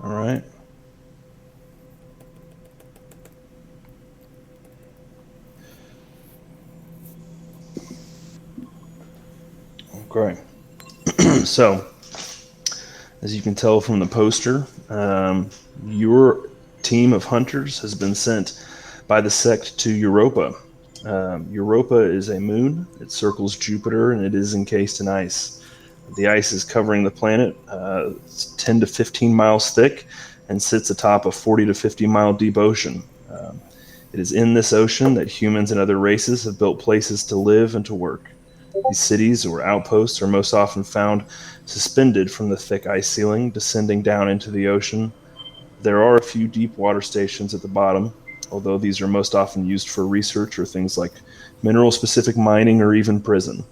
All right. Okay. So, as you can tell from the poster, your team of hunters has been sent by the Sect to Europa. Europa is a moon. It circles Jupiter and it is encased in ice. The ice is covering the planet. It's 10 to 15 miles thick and sits atop a 40 to 50-mile deep ocean. It is in this ocean that humans and other races have built places to live and to work. These cities or outposts are most often found suspended from the thick ice ceiling, descending down into the ocean. There are a few deep water stations at the bottom, although these are most often used for research or things like mineral specific mining or even prison.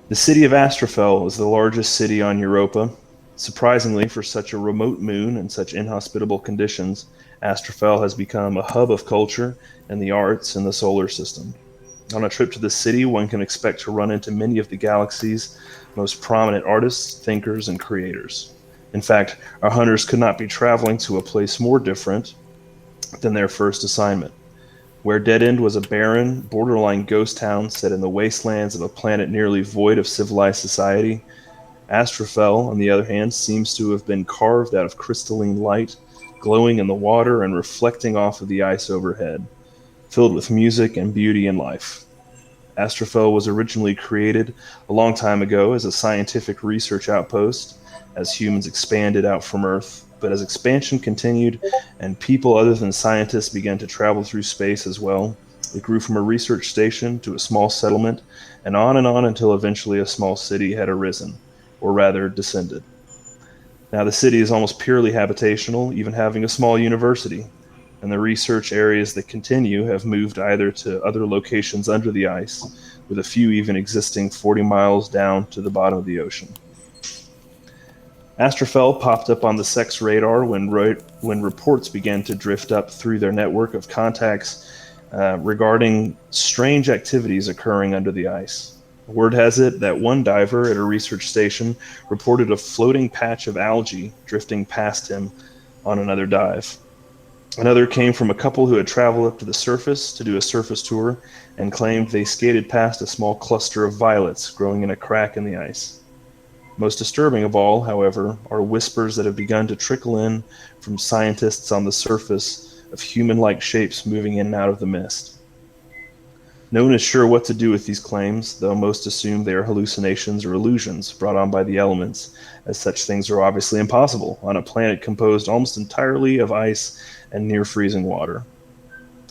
The city of Astrofel is the largest city on Europa. Surprisingly, for such a remote moon and such inhospitable conditions, Astrofel has become a hub of culture and the arts in the solar system. On a trip to the city, one can expect to run into many of the galaxy's most prominent artists, thinkers, and creators. In fact, our hunters could not be traveling to a place more different than their first assignment. Where Dead End was a barren, borderline ghost town set in the wastelands of a planet nearly void of civilized society, Astrophel, on the other hand, seems to have been carved out of crystalline light, glowing in the water and reflecting off of the ice overhead, filled with music and beauty and life. Astrophel was originally created a long time ago as a scientific research outpost as humans expanded out from Earth. But as expansion continued and people other than scientists began to travel through space as well, it grew from a research station to a small settlement and on until eventually a small city had arisen, or rather descended. Now, the city is almost purely habitational, even having a small university, and the research areas that continue have moved either to other locations under the ice, with a few even existing 40 miles down to the bottom of the ocean. Astrofel popped up on the SEX radar when reports began to drift up through their network of contacts regarding strange activities occurring under the ice. Word has it that one diver at a research station reported a floating patch of algae drifting past him on another dive. Another came from a couple who had traveled up to the surface to do a surface tour and claimed they skated past a small cluster of violets growing in a crack in the ice. Most disturbing of all, however, are whispers that have begun to trickle in from scientists on the surface of human like shapes moving in and out of the mist. No one is sure what to do with these claims, though most assume they are hallucinations or illusions brought on by the elements, as such things are obviously impossible on a planet composed almost entirely of ice and near freezing water.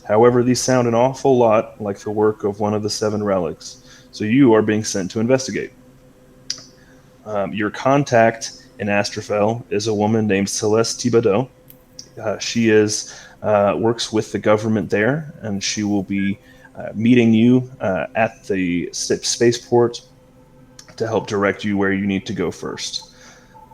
However, these sound an awful lot like the work of one of the seven relics, so you are being sent to investigate. Your contact in Astrophel is a woman named Celeste Thibodeau. She is works with the government there, and she will be meeting you at the spaceport to help direct you where you need to go first.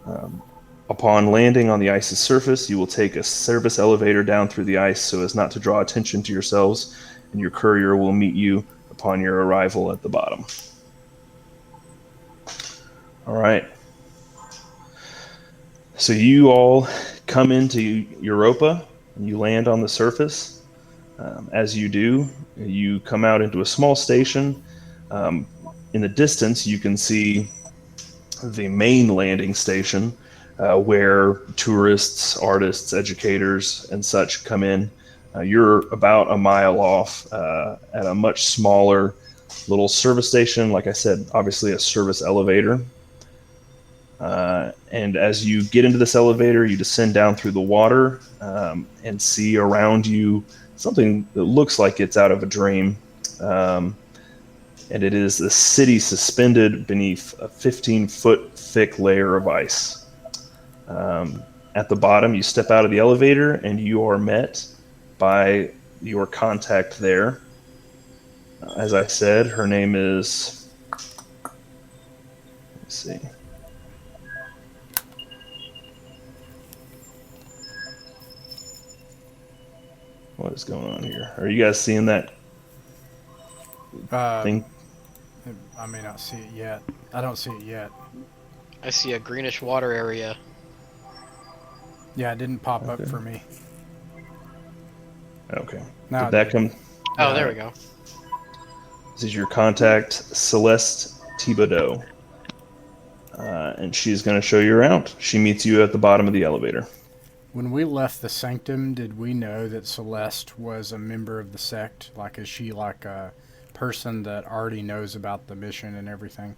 Um, Upon landing on the ice's surface, you will take a service elevator down through the ice so as not to draw attention to yourselves, and your courier will meet you upon your arrival at the bottom. All right. So you all come into Europa and you land on the surface. As you do, you come out into a small station. Um, in the distance, you can see the main landing station where tourists, artists, educators, and such come in. You're about a mile off at a much smaller little service station. Like I said, obviously a service elevator. And as you get into this elevator, you descend down through the water and see around you something that looks like it's out of a dream. Um, and it is the city suspended beneath a 15-foot thick layer of ice. At the bottom, you step out of the elevator and you are met by your contact there. As I said, her name is. Let's see. What is going on here? Are you guys seeing that Um, thing? I may not see it yet. I don't see it yet. I see a greenish water area. Yeah, it didn't pop up Okay. for me. Okay. Now Did it that did. come? Oh, All there we right. go. This is your contact, Celeste Thibodeau. And she's going to show you around. She meets you at the bottom of the elevator. When we left the sanctum, did we know that Celeste was a member of the sect? Like, is she like a person that already knows about the mission and everything?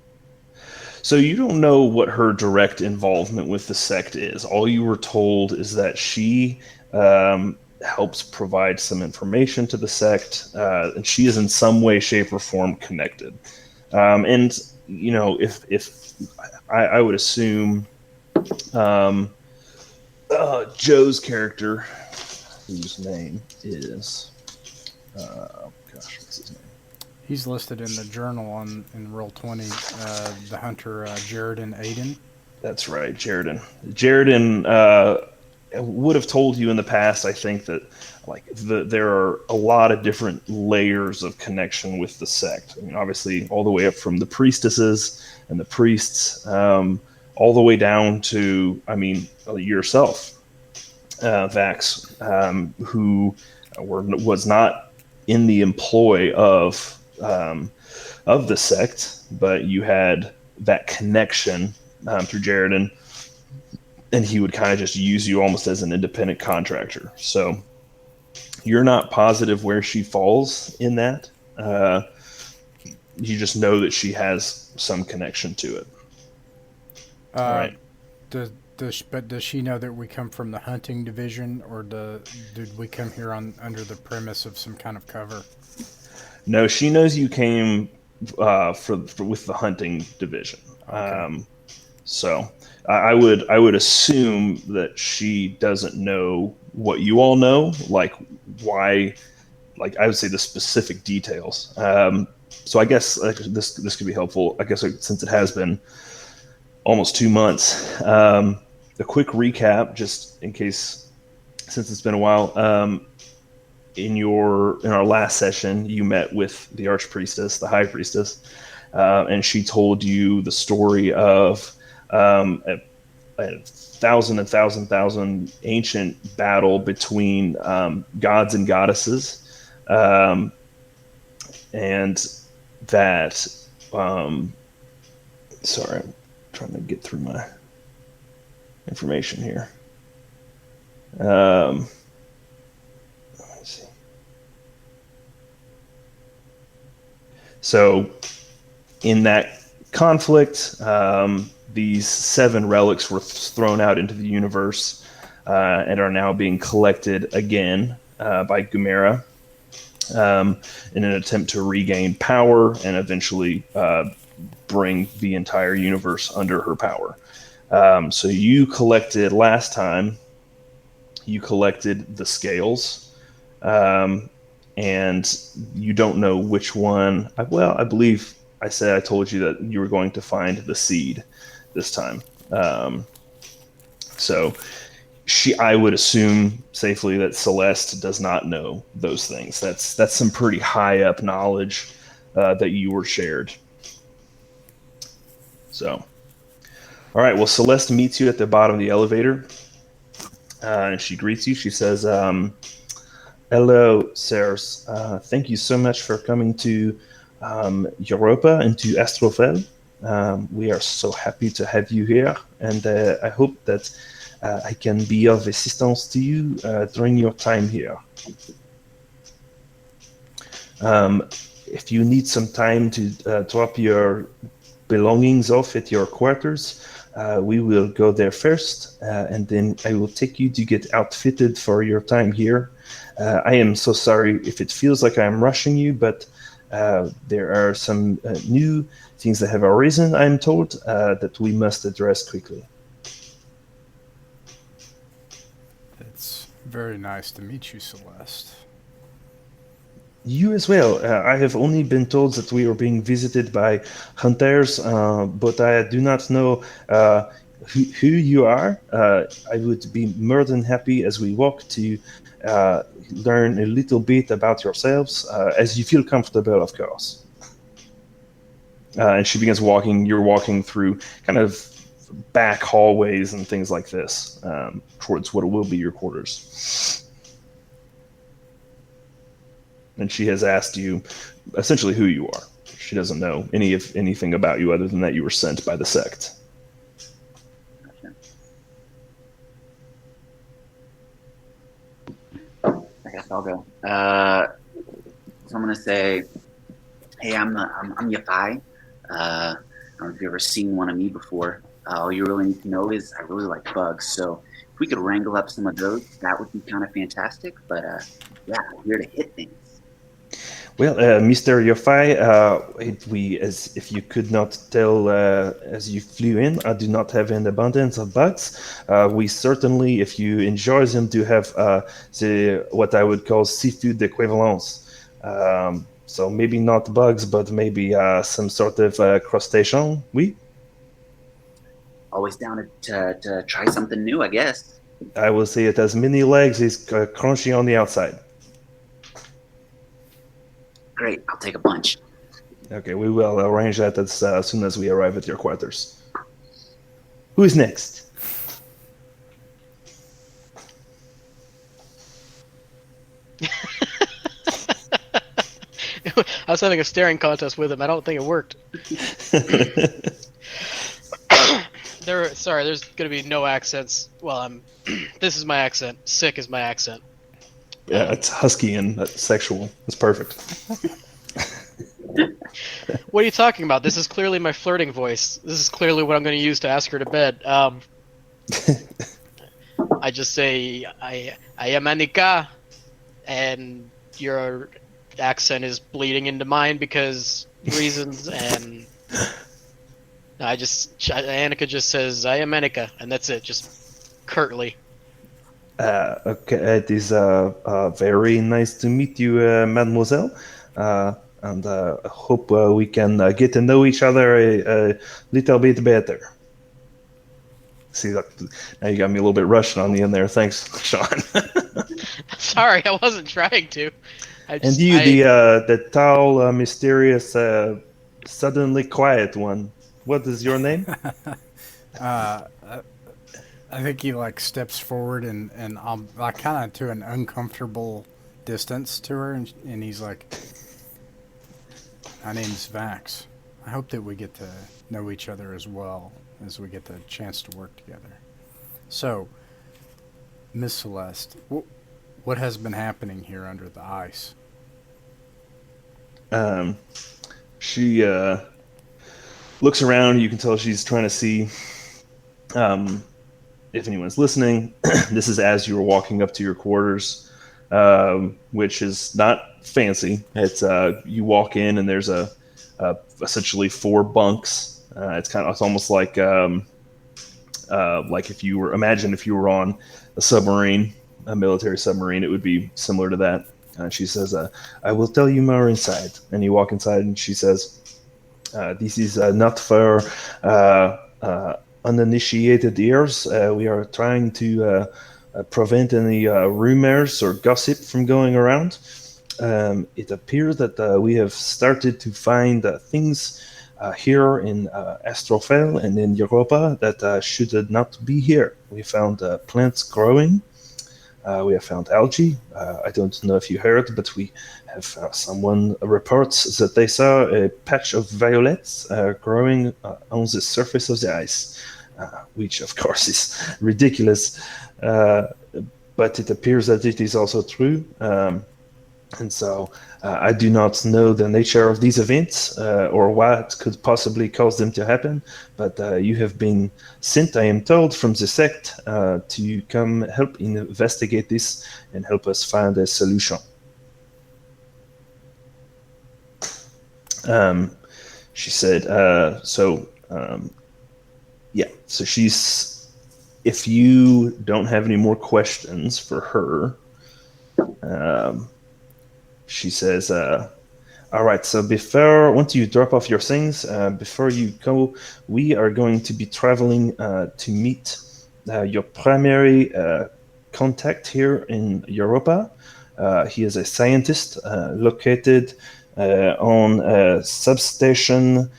So you don't know what her direct involvement with the sect is. All you were told is that she helps provide some information to the sect, and she is in some way, shape, or form connected. And if I would assume um, Joe's character, whose name is gosh, what's his name? He's listed in the journal on in roll 20. The hunter Jared and Aiden. That's right, Jaredin. Jaredin would have told you in the past, I think, that there are a lot of different layers of connection with the sect. I mean, obviously, all the way up from the priestesses and the priests, all the way down to, I mean, yourself, Vax, who was not in the employ of the sect, but you had that connection through Jaredin, and he would kind of just use you almost as an independent contractor. So you're not positive where she falls in that. You just know that she has some connection to it. All Uh, right. but does she know that we come from the hunting division, or did we come here on under the premise of some kind of cover? No, she knows you came for with the hunting division. Okay. So I would assume that she doesn't know what you all know, like why, like I would say the specific details. So I guess this could be helpful. I guess since it has been almost 2 months, a quick recap, just in case, since it's been a while. In our last session, you met with the archpriestess, the high priestess, and she told you the story of a thousand ancient battle between gods and goddesses, and that. Um, sorry, I'm trying to get through my information here. Let's see. So, in that conflict, these 7 relics were thrown out into the universe and are now being collected again by Gumera in an attempt to regain power and eventually bring the entire universe under her power. So you collected last time. You collected the scales, um, and you don't know which one. Well, I believe I told you that you were going to find the seed this time. So I would assume safely that Celeste does not know those things. That's some pretty high up knowledge that you were shared. So, all right. Well, Celeste meets you at the bottom of the elevator, and she greets you. She says, "Hello, sirs. Thank you so much for coming to Europa and to Astrofel. We are so happy to have you here, and I hope that I can be of assistance to you during your time here. If you need some time to drop your belongings off at your quarters, we will go there first, and then I will take you to get outfitted for your time here. I am so sorry if it feels like I'm rushing you, but there are some new things that have arisen, I'm told, that we must address quickly." It's very nice to meet you, Celeste. You as well. I have only been told that we are being visited by hunters, but I do not know who you are. I would be more than happy as we walk to learn a little bit about yourselves, as you feel comfortable, of course. And she begins walking. You're walking through kind of back hallways and things like this towards what will be your quarters. And she has asked you essentially who you are. She doesn't know anything about you other than that you were sent by the sect. Gotcha. I guess I'll go. So I'm gonna say, hey, I'm Yafai. I don't know if you've ever seen one of me before. All you really need to know is I really like bugs. So if we could wrangle up some of those, that would be kind of fantastic. But yeah, I'm here to hit things. Well, Mr. Yofai, as if you could not tell as you flew in, I do not have an abundance of bugs. We certainly, if you enjoy them, do have what I would call seafood equivalents. So maybe not bugs, but maybe some sort of crustacean. Oui? Always down to try something new, I guess. I will say it has many legs, is crunchy on the outside. Great, I'll take a bunch. Okay, we will arrange that as soon as we arrive at your quarters. Who is next? I was having a staring contest with him. I don't think it worked. There's gonna be no accents. Well, this is my accent. Sick is my accent. Yeah, it's husky and sexual. It's perfect. What are you talking about? This is clearly my flirting voice. This is clearly what I'm going to use to ask her to bed. I just say, I am Anika, and your accent is bleeding into mine because reasons, and Annika just says, I am Anika, and that's it, just curtly. Okay, it is very nice to meet you, mademoiselle. And I hope we can get to know each other a little bit better. See, now you got me a little bit Russian on the end there. Thanks, Sean. Sorry, I wasn't trying to. And you, the tall, mysterious, suddenly quiet one. What is your name? I think he like steps forward and I'm like kind of to an uncomfortable distance to her, and he's like, "My name's Vax. I hope that we get to know each other as well as we get the chance to work together." So, Miss Celeste, what has been happening here under the ice? She looks around. You can tell she's trying to see if anyone's listening. This is as you were walking up to your quarters, which is not fancy. It's you walk in and there's essentially 4 bunks. It's almost like if you were on a submarine, a military submarine, it would be similar to that. She says, "I will tell you more inside." And you walk inside, and she says, "This is not for uninitiated ears. We are trying to prevent any rumors or gossip from going around. It appears that we have started to find things here in Astrofel and in Europa that should not be here. We found plants growing. We have found algae. I don't know if you heard, but we have someone reports that they saw a patch of violets growing on the surface of the ice, which of course is ridiculous, but it appears that it is also true. And so I do not know the nature of these events or what could possibly cause them to happen, but you have been sent, I am told, from the sect to come help investigate this and help us find a solution." She said, so she's, if you don't have any more questions for her, she says, all right, so once you drop off your things, before you go, we are going to be traveling to meet your primary contact here in Europa. He is a scientist located on substation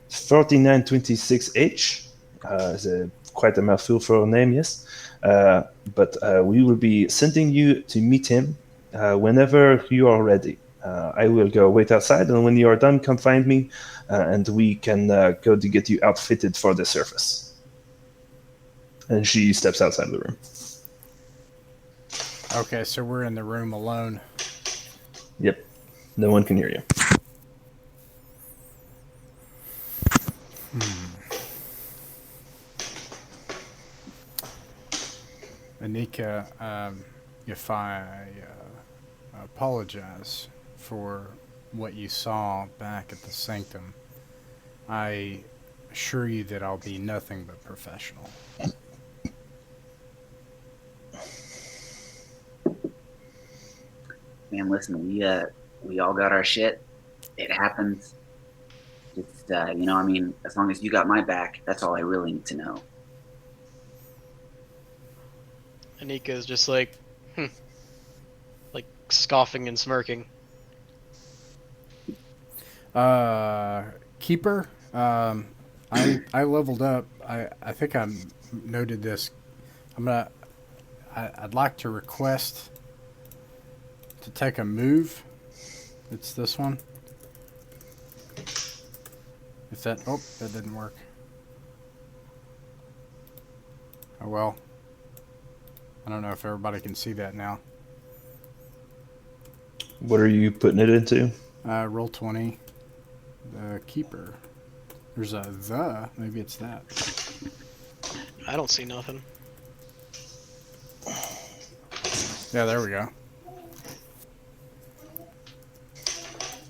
3926H. Is quite a mouthful for a name, yes. But we will be sending you to meet him whenever you are ready. I will go wait outside, and when you are done, come find me, and we can go to get you outfitted for the surface. And she steps outside of the room. Okay, so we're in the room alone. Yep. No one can hear you. Anika, if I apologize for what you saw back at the sanctum, I assure you that I'll be nothing but professional. Man, listen, we all got our shit. It happens. Just I mean, as long as you got my back, that's all I really need to know. Anika is just like scoffing and smirking. Keeper, I leveled up. I think I noted this. I'd like to request to take a move. It's this one. If that didn't work. Oh well. I don't know if everybody can see that now. What are you putting it into? Roll 20. The keeper. There's a maybe it's that. I don't see nothing. Yeah, there we go.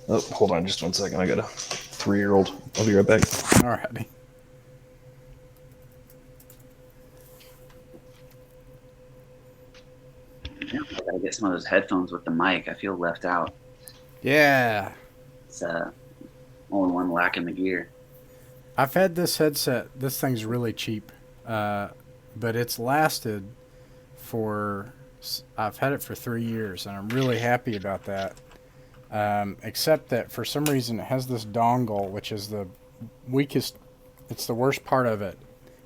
Oh, hold on just 1 second. I got a 3-year-old. I'll be right back. Alrighty. Yeah, I gotta get some of those headphones with the mic. I feel left out. Yeah. It's only one lacking the gear. I've had this headset. This thing's really cheap, but it's lasted for. I've had it for 3 years, and I'm really happy about that. Except that for some reason it has this dongle, which is the weakest. It's the worst part of it.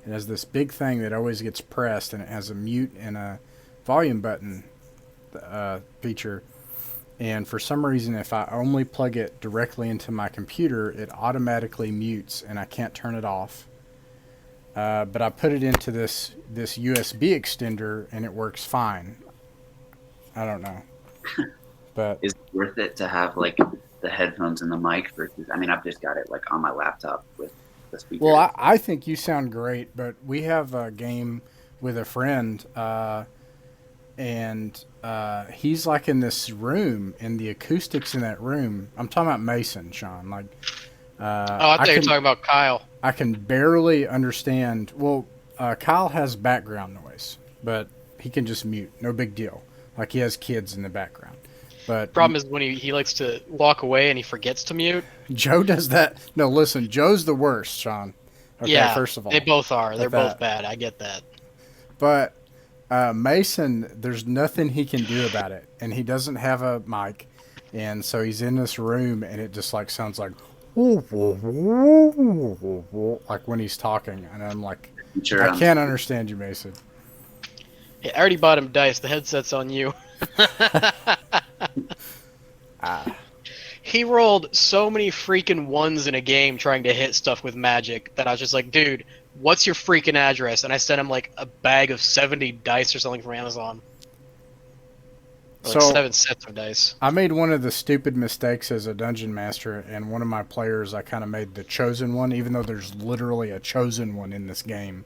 It has this big thing that always gets pressed, and it has a mute and a volume button feature. And for some reason, if I only plug it directly into my computer, it automatically mutes, and I can't turn it off. But I put it into this USB extender, and it works fine. I don't know. But Is it worth it to have like the headphones and the mic versus? I mean, I've just got it like on my laptop with the speaker. well, I think you sound great, but we have a game with a friend, and he's like in this room, and the acoustics in that room. I'm talking about Mason, Sean. Like, I thought you were talking about Kyle. I can barely understand. Well, Kyle has background noise, but he can just mute. No big deal. Like he has kids in the background. But Problem is when he likes to walk away and he forgets to mute. Joe does that. No, listen, Joe's the worst, Sean. Okay, Yeah, first of all. they both are. They're that. both bad. I get that. But Mason, there's nothing he can do about it. And he doesn't have a mic. And so he's in this room, and it just like sounds like when he's talking. And I'm like, Sure, I can't understand you, Mason. Yeah, I already bought him dice. The headset's on you. He rolled so many freaking ones in a game trying to hit stuff with magic that I was just like, dude, what's your freaking address? And I sent him like a bag of 70 dice or something from Amazon. Or like 7 sets of dice. I made one of the stupid mistakes as a dungeon master, and one of my players, I kind of made the chosen one, even though there's literally a chosen one in this game.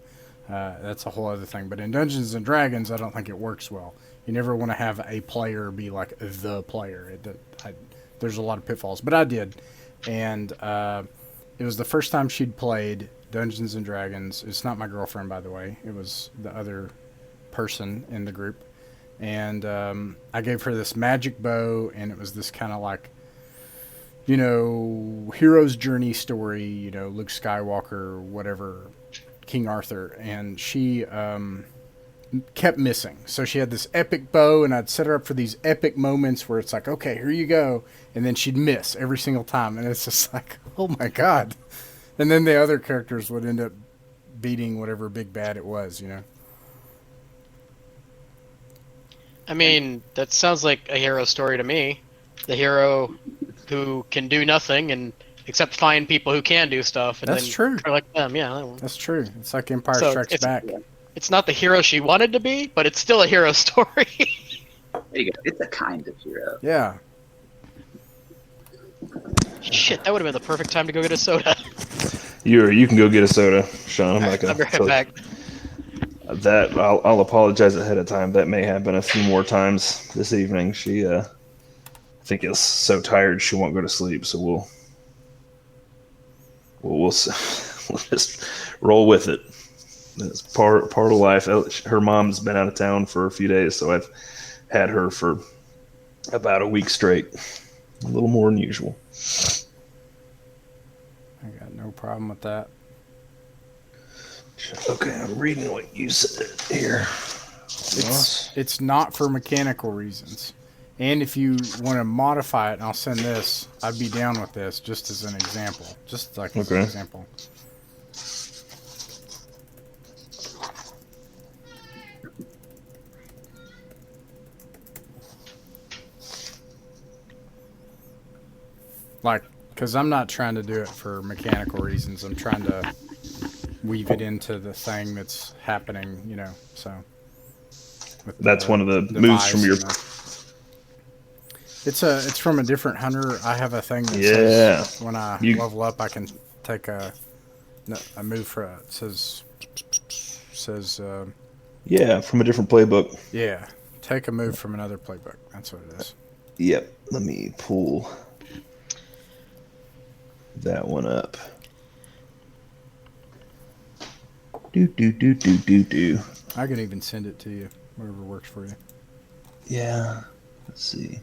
That's a whole other thing. But in Dungeons and Dragons, I don't think it works well. You never want to have a player be like the player. There's a lot of pitfalls, but I did. And it was the first time she'd played Dungeons and Dragons. It's not my girlfriend, by the way. It was the other person in the group. And I gave her this magic bow, and it was this kind of like, hero's journey story, Luke Skywalker, whatever, King Arthur. And she kept missing. So she had this epic bow, and I'd set her up for these epic moments where it's like, okay, here you go. And then she'd miss every single time. And it's just like, oh my God. And then the other characters would end up beating whatever big bad it was. I mean, that sounds like a hero story to me. The hero who can do nothing and except find people who can do stuff, and That's then true. try like them. Yeah, that one. That's true. It's like Empire So Strikes Back. It's not the hero she wanted to be, but it's still a hero story. There you go. It's a kind of hero. Yeah. Shit, that would have been the perfect time to go get a soda. You can go get a soda, Sean. I'm not I'll gonna be right tell you. back. That I'll apologize ahead of time. That may happen a few more times this evening. She I think is so tired she won't go to sleep. So we'll just roll with it. It's part of life. Her mom's been out of town for a few days, so I've had her for about a week straight. A little more than usual. I got no problem with that. Okay, I'm reading what you said here. It's not for mechanical reasons. And if you want to modify it, and I'll send this, I'd be down with this just as an example. Just like as an Okay. example. Like, because I'm not trying to do it for mechanical reasons. I'm trying to weave it into the thing that's happening, so. That's one of the moves device from your. and It's from a different hunter. I have a thing that Yeah. says when I You- level up, I can take a move for it. Says Yeah, from a different playbook. yeah, take a move from another playbook. That's what it is. Yep. Let me pull that one up. Do. I can even send it to you, whatever works for you. Yeah. Let's see.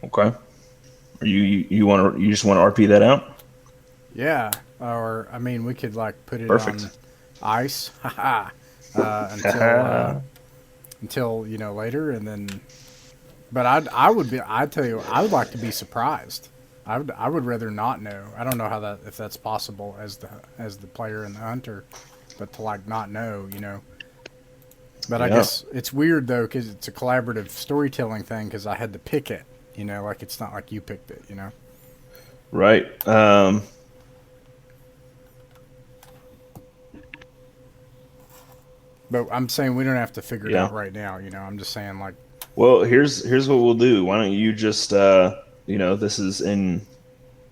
Okay. Are you just want to RP that out? Yeah, or I mean, we could like put it Perfect. on ice, until later, and then. But I'd tell you, I would like to be surprised. I would rather not know. I don't know if that's possible as the player and the hunter, but to like not know. But I Yeah. guess it's weird though because it's a collaborative storytelling thing because I had to pick it. Like it's not like you picked it. Right. But I'm saying we don't have to figure it Yeah. out right now. I'm just saying like. Well, here's what we'll do. Why don't you just this is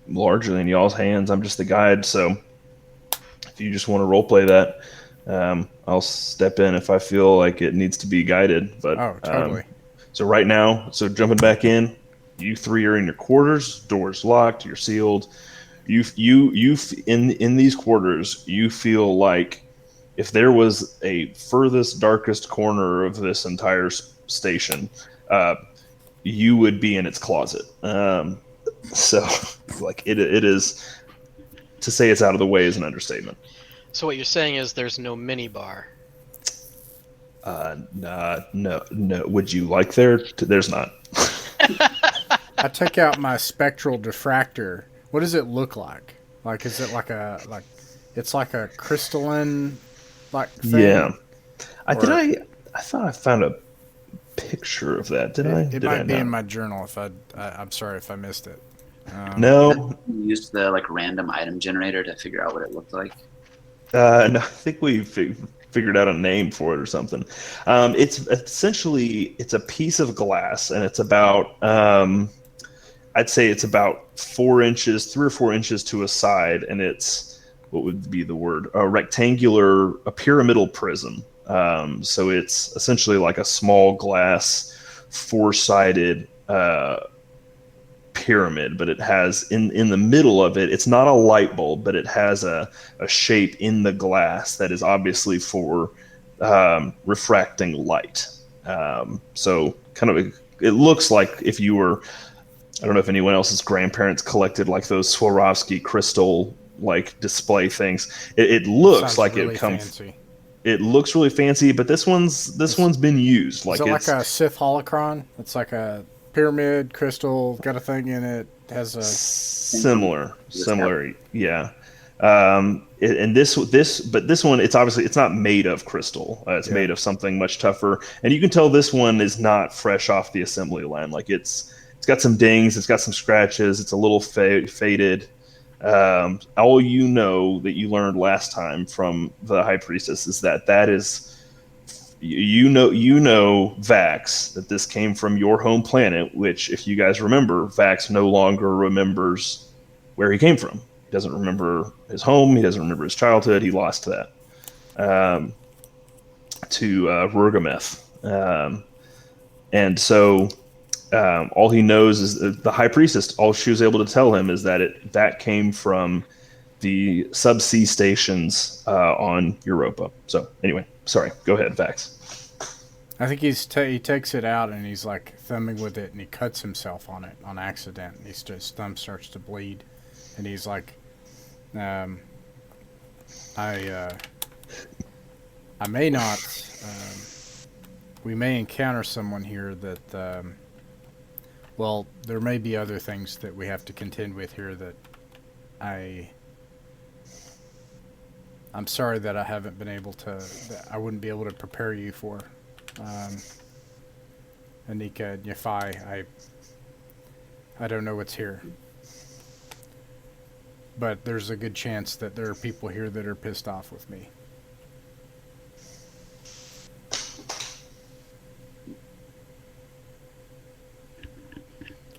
largely in y'all's hands. I'm just the guide, so if you just want to role play that, I'll step in if I feel like it needs to be guided. But Oh, totally. so right now, jumping back in, you three are in your quarters. Doors locked. You're sealed. You in these quarters, you feel like if there was a furthest, darkest corner of this entire station, you would be in its closet. So, like it is to say it's out of the way is an understatement. So what you're saying is there's no mini bar. No. Would you like there? There's not. I took out my spectral diffractor. What does it look like? Like, is it it's like a crystalline, thing? Yeah. I thought I found a picture of that. Did I? It Did might I be not? in my journal I'm sorry if I missed it. No. You used the random item generator to figure out what it looked like. No, I think we figured out a name for it or something. It's essentially it's a piece of glass, and it's about I'd say it's about 4 inches, 3 or 4 inches to a side, and it's what would be the word? A pyramidal prism. So it's essentially like a small glass, 4-sided pyramid, but it has in the middle of it, it's not a light bulb, but it has a shape in the glass that is obviously for refracting light. So kind of it looks like if you were, I don't know if anyone else's grandparents collected like those Swarovski crystal like display things. It looks Sounds like really it come. fancy. It looks really fancy, but this one's been used. Is Like it like it's a Sith holocron? It's like a pyramid crystal, got a thing in it, has a. similar, yeah. And but this one, it's not made of crystal. It's Yeah. made of something much tougher, and you can tell this one is not fresh off the assembly line. Like it's got some dings, it's got some scratches, it's a little faded. All you know that you learned last time from the high priestess is that is you know Vax, that this came from your home planet, which, if you guys remember, Vax no longer remembers where he came from. He doesn't remember his home. He doesn't remember his childhood. He lost that um, to Rurgameth. And so all he knows is the high priestess. All she was able to tell him is that came from the subsea stations on Europa. So anyway, sorry. Go ahead, Vax. I think he takes it out and he's like thumbing with it and he cuts himself on it on accident. And his thumb starts to bleed, and he's like, um, I may not. We may encounter someone here that. Well, there may be other things that we have to contend with here that I'm sorry that I haven't been able to. That I wouldn't be able to prepare you for. Anika, Yafai, I don't know what's here. But there's a good chance that there are people here that are pissed off with me.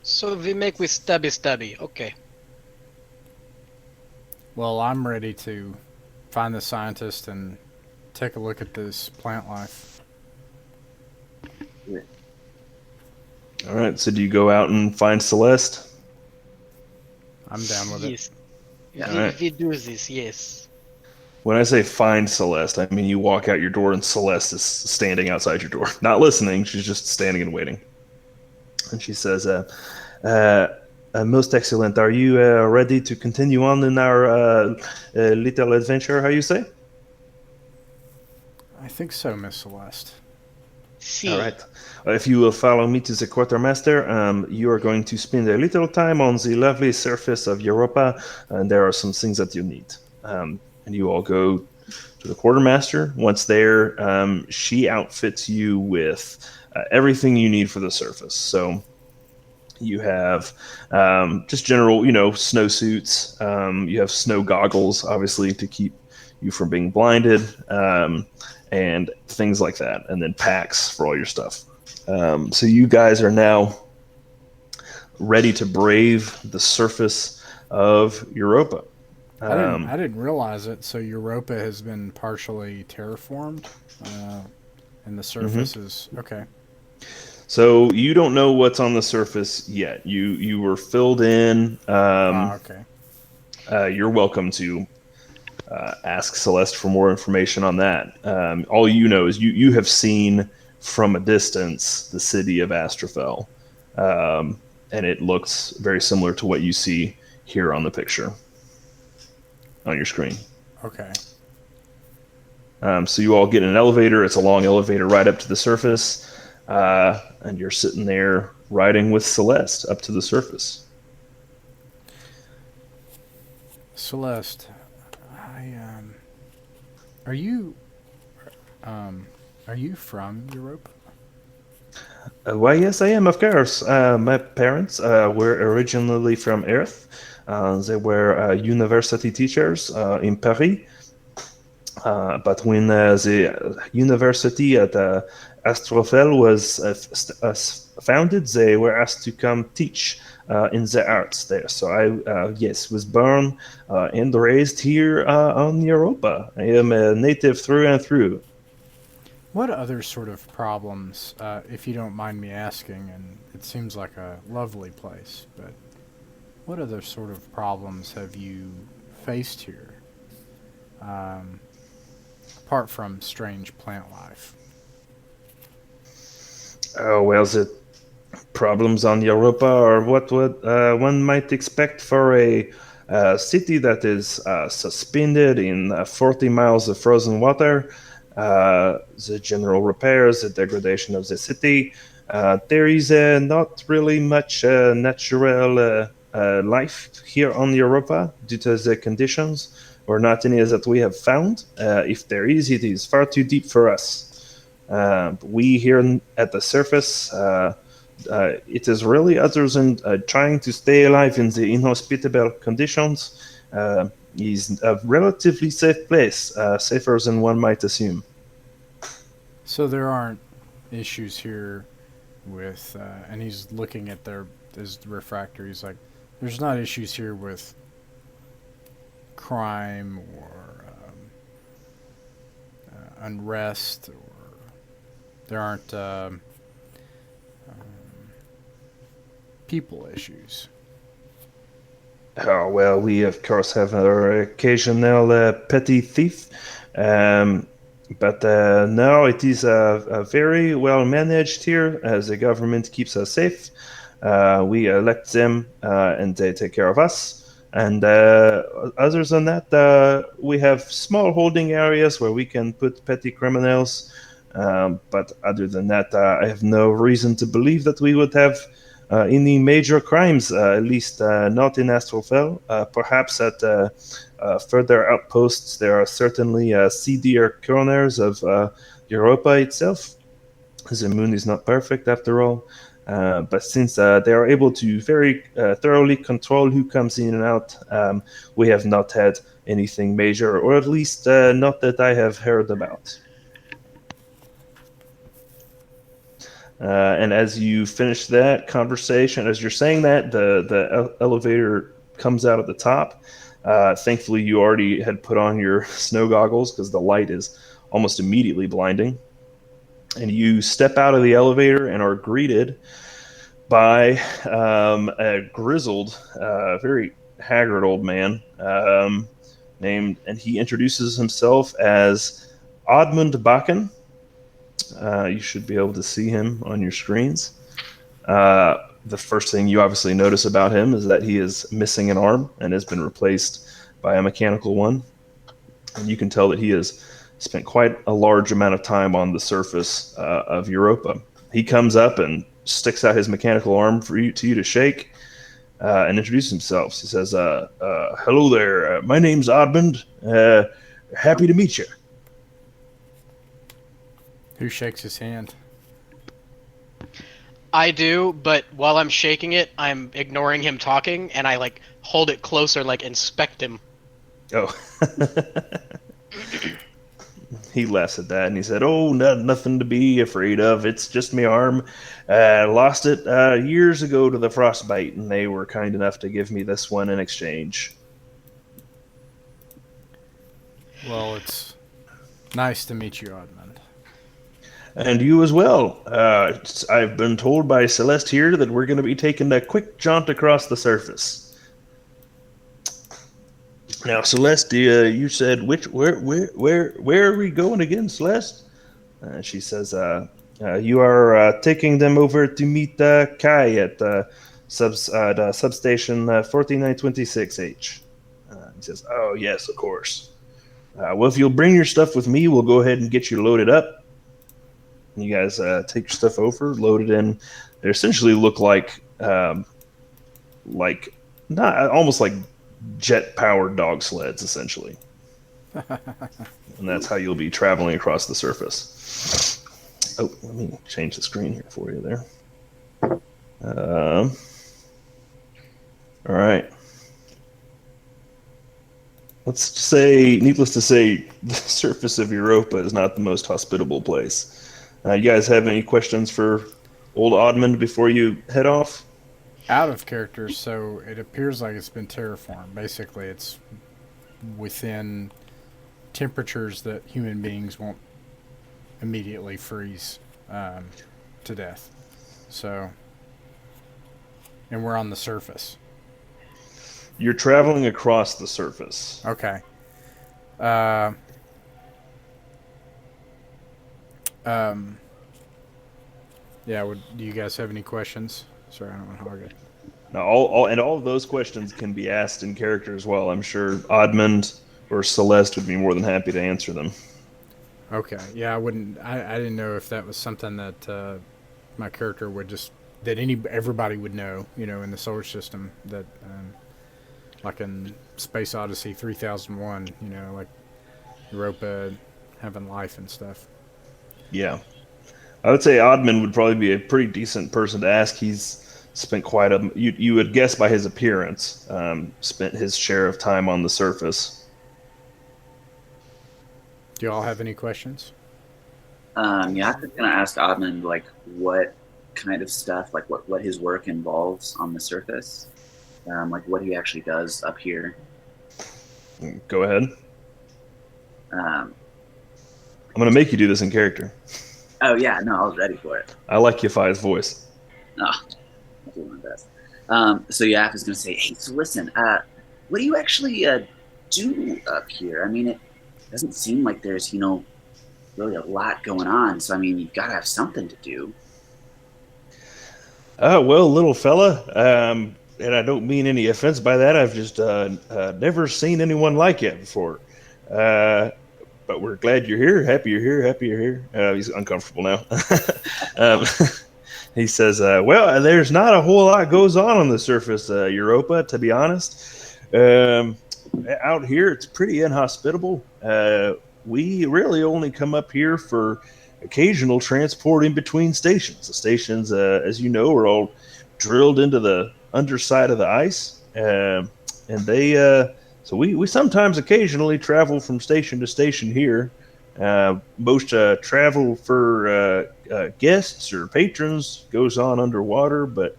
So we make with stabby. Okay. Well, I'm ready to find the scientist and take a look at this plant life. All right. So do you go out and find Celeste? I'm down with it. Yes. Yeah. We, Alright. we do this, yes. When I say find Celeste, I mean you walk out your door and Celeste is standing outside your door, not listening. She's just standing and waiting. And she says, "Most excellent. Are you ready to continue on in our little adventure? How you say?" I think so, Miss Celeste. See. All right. If you will follow me to the quartermaster, you are going to spend a little time on the lovely surface of Europa, and there are some things that you need. And you all go to the quartermaster. Once there, she outfits you with everything you need for the surface. So you have just general, snowsuits. You have snow goggles, obviously, to keep you from being blinded, and things like that. And then packs for all your stuff. So you guys are now ready to brave the surface of Europa. I didn't realize it. So Europa has been partially terraformed, and the surface is okay. So you don't know what's on the surface yet. You were filled in. Okay. You're welcome to ask Celeste for more information on that. All you know is you have seen from a distance the city of Astrofel, and it looks very similar to what you see here on the picture on your screen. Okay. So you all get in an elevator. It's a long elevator right up to the surface, and you're sitting there riding with Celeste up to the surface. Celeste, are you from Europa? Why, yes, I am, of course. My parents were originally from Earth. They were university teachers in Paris. But when the university at Astrofel was founded, they were asked to come teach in the arts there. So I, yes, was born and raised here on Europa. I am a native through and through. What other sort of problems, if you don't mind me asking, and it seems like a lovely place, but what other sort of problems have you faced here, apart from strange plant life? Oh, well, the problems on Europa are what one might expect for a city that is suspended in 40 miles of frozen water. the general repairs, the degradation of the city. There is not really much natural life here on Europa due to the conditions, or not any that we have found. If there is, it is far too deep for us. We here at the surface, it is really other than trying to stay alive in the inhospitable conditions. Is a relatively safe place, safer than one might assume. So there aren't issues here with, and he's looking at his refractor. He's like, there's not issues here with crime or unrest, or there aren't people issues. Oh, well, we of course have our occasional petty thief, um, but no, it is very well managed here as the government keeps us safe. We elect them and they take care of us. And other than that, we have small holding areas where we can put petty criminals. But other than that, I have no reason to believe that we would have any major crimes, at least not in Astrofel. Perhaps at further outposts, there are certainly seedier corners of Europa itself. The moon is not perfect after all. But since they are able to very thoroughly control who comes in and out, we have not had anything major, or at least not that I have heard about. And as you finish that conversation, as you're saying that, the elevator comes out at the top. Thankfully, you already had put on your snow goggles because the light is almost immediately blinding. And you step out of the elevator and are greeted by a grizzled, very haggard old man and he introduces himself as Odmund Bakken. You should be able to see him on your screens. The first thing you obviously notice about him is that he is missing an arm and has been replaced by a mechanical one. And you can tell that he has spent quite a large amount of time on the surface of Europa. He comes up and sticks out his mechanical arm for you to shake and introduce himself. He says, "Hello there. My name's Odmund. Happy to meet you." Who shakes his hand? I do, but while I'm shaking it, I'm ignoring him talking, and I like hold it closer, like inspect him. Oh. He laughs at that and he said, "Oh, nothing to be afraid of. It's just my arm. Lost it years ago to the frostbite, and they were kind enough to give me this one in exchange." Well, it's nice to meet you, Odmund. And you as well. I've been told by Celeste here that we're going to be taking a quick jaunt across the surface. Now, Celeste, you said where are we going again, Celeste? She says, you are taking them over to meet Kai at substation 4926H. He says, "Oh yes, of course. Well, if you'll bring your stuff with me, we'll go ahead and get you loaded up." You guys take your stuff over, load it in. They essentially look like not almost like jet-powered dog sleds, essentially. And that's how you'll be traveling across the surface. Oh, let me change the screen here for you there. All right. Let's say, needless to say, the surface of Europa is not the most hospitable place. You guys have any questions for old Odmund before you head off? Out of character, so it appears like it's been terraformed. Basically, it's within temperatures that human beings won't immediately freeze to death. So, and we're on the surface. You're traveling across the surface. Okay. Yeah, do you guys have any questions? Sorry, I don't want to hog it. Now, all of those questions can be asked in character as well. I'm sure Odmund or Celeste would be more than happy to answer them. Okay. Yeah, I wouldn't. I didn't know if that was something that my character would just that everybody would know. In the solar system that like in Space Odyssey 3001. Like Europa having life and stuff. Yeah. I would say Oddman would probably be a pretty decent person to ask. He's spent quite a you would guess by his appearance, spent his share of time on the surface. Do y'all have any questions? Yeah, I was gonna ask Odman like what kind of stuff, like what his work involves on the surface, like what he actually does up here. Go ahead. Um, I'm going to make you do this in character. oh yeah, no, I was ready for it. I like Yafai's voice. Oh, I'll do my best. So yeah, I was gonna say, hey, so listen, what do you actually do up here? I mean, it doesn't seem like there's really a lot going on. So I mean, you've got to have something to do. Well, little fella, and I don't mean any offense by that. I've just never seen anyone like you before. But we're glad you're here. Happy you're here. Happy you're here. He's uncomfortable now. um, he says, well, there's not a whole lot goes on the surface, Europa, to be honest. Out here, it's pretty inhospitable. We really only come up here for occasional transport in between stations. The stations, as you know, are all drilled into the underside of the ice. And so we sometimes occasionally travel from station to station here. Most travel for guests or patrons goes on underwater, but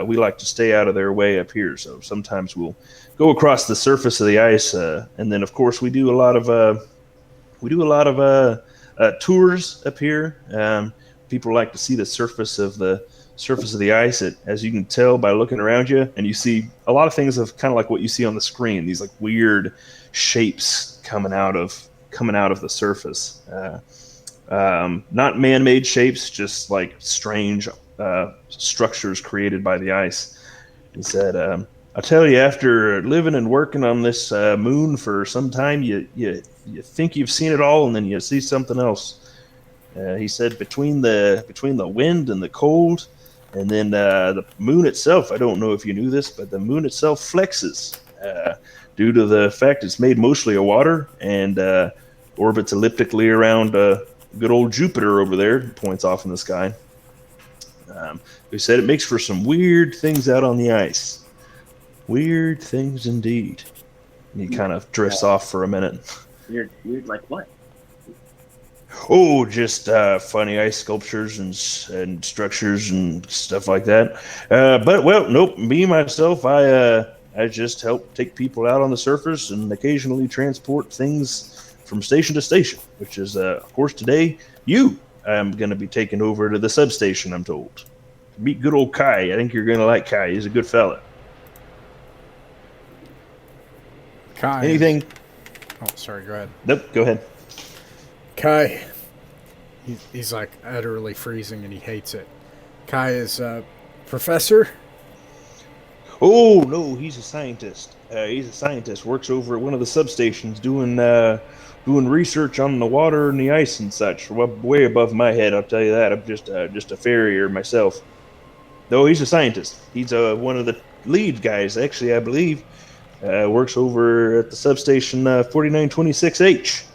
we like to stay out of their way up here. So sometimes we'll go across the surface of the ice, and then of course we do a lot of tours up here. People like to see the surface of the ice. As you can tell by looking around you, and you see a lot of things of kind of like what you see on the screen. These like weird shapes coming out of the surface. Not man-made shapes, just like strange structures created by the ice. He said, "I'll tell you, after living and working on this moon for some time, you think you've seen it all, and then you see something else." He said, between the wind and the cold, and then the moon itself. I don't know if you knew this, but the moon itself flexes due to the fact it's made mostly of water and orbits elliptically around good old Jupiter over there. Points off in the sky. He said it makes for some weird things out on the ice. Weird things indeed. And he kind of drifts off for a minute. Weird like what? Oh, just funny ice sculptures and structures and stuff like that. But well, nope. Me myself, I just help take people out on the surface and occasionally transport things from station to station. Which is, of course, today you. I'm going to be taking over to the substation. I'm told. Meet good old Kai. I think you're going to like Kai. He's a good fella. Kai. Anything? Oh, sorry. Go ahead. Nope. Go ahead. Kai. He's like utterly freezing and he hates it. Kai is a professor. Oh no, he's a scientist. He's a scientist. Works over at one of the substations doing research on the water and the ice and such. Way above my head, I'll tell you that. I'm just a farrier myself. No, he's a scientist. He's one of the lead guys, actually, I believe. Works over at the substation 4926H.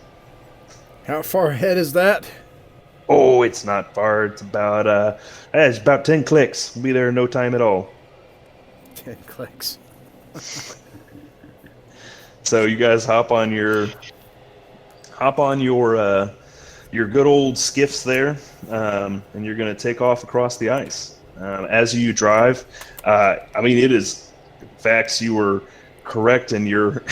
How far ahead is that? Oh, it's not far. It's about 10 clicks. We'll be there in no time at all. 10 clicks. So you guys hop on your good old skiffs there, and you're going to take off across the ice. As you drive, I mean, it is facts. You were correct in your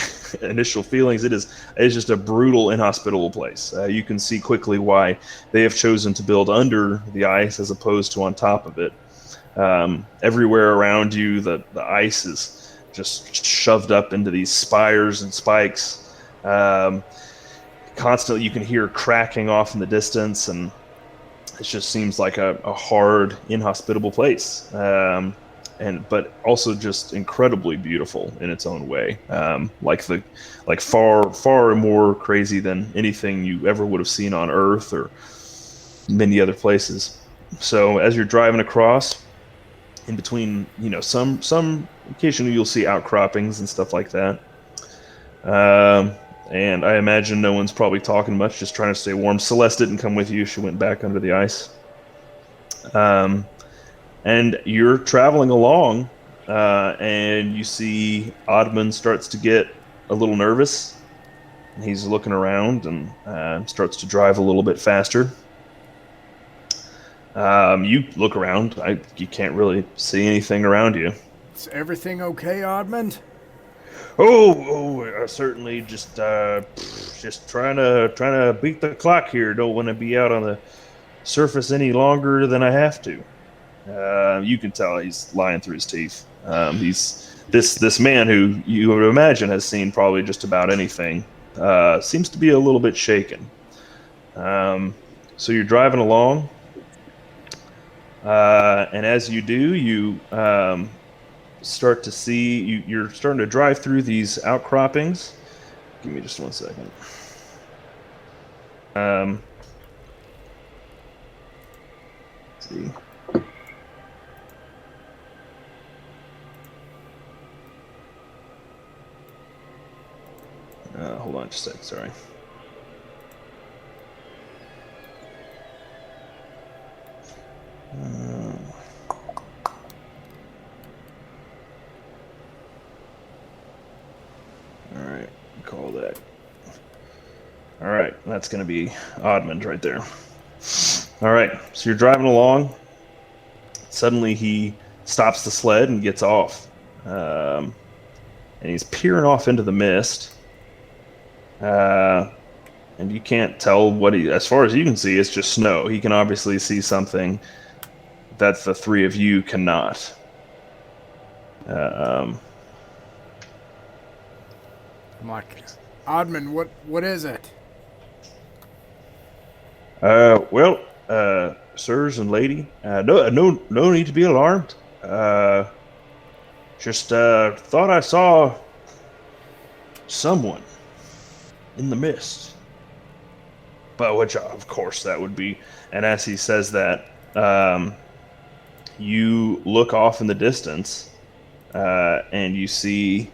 initial feelings. It is just a brutal, inhospitable place. You can see quickly why they have chosen to build under the ice as opposed to on top of it. Everywhere around you, the ice is just shoved up into these spires and spikes. Constantly, you can hear cracking off in the distance, and it just seems like a hard, inhospitable place. but also just incredibly beautiful in its own way. Like far more crazy than anything you ever would have seen on Earth or many other places. So as you're driving across, in between, some occasionally you'll see outcroppings and stuff like that. And I imagine no one's probably talking much, just trying to stay warm. Celeste didn't come with you; she went back under the ice. Um, and you're traveling along, and you see Oddman starts to get a little nervous. And he's looking around and starts to drive a little bit faster. You look around; you can't really see anything around you. Is everything okay, Oddmond? Certainly just trying to beat the clock here. Don't want to be out on the surface any longer than I have to. You can tell he's lying through his teeth. He's this man who you would imagine has seen probably just about anything. Seems to be a little bit shaken. So you're driving along, and as you do, you start to see you're starting to drive through these outcroppings. Give me just 1 second. Let's see. Hold on just a sec, sorry. All right, call that. All right, that's going to be Oddmond right there. All right, so you're driving along. Suddenly he stops the sled and gets off. And he's peering off into the mist. And you can't tell as far as you can see, it's just snow. He can obviously see something that the three of you cannot. I'm like, Oddman, what is it? Sirs and lady, no need to be alarmed. Just thought I saw someone in the mist. But which, of course, that would be. And as he says that, you look off in the distance, and you see.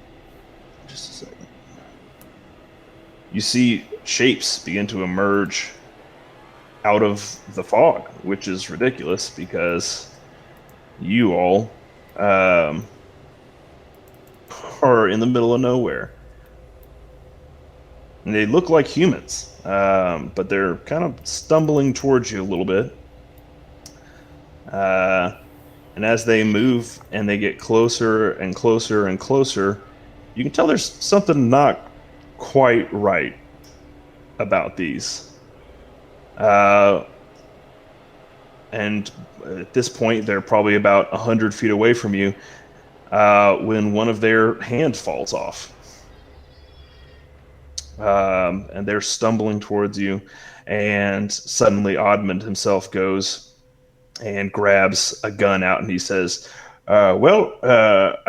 Just a second. You see shapes begin to emerge out of the fog, which is ridiculous because you all are in the middle of nowhere. And they look like humans, but they're kind of stumbling towards you a little bit. And as they move and they get closer and closer and closer, you can tell there's something not quite right about these. And at this point, they're probably about 100 feet away from you when one of their hands falls off. And they're stumbling towards you, and suddenly Oddmond himself goes and grabs a gun out, and he says, I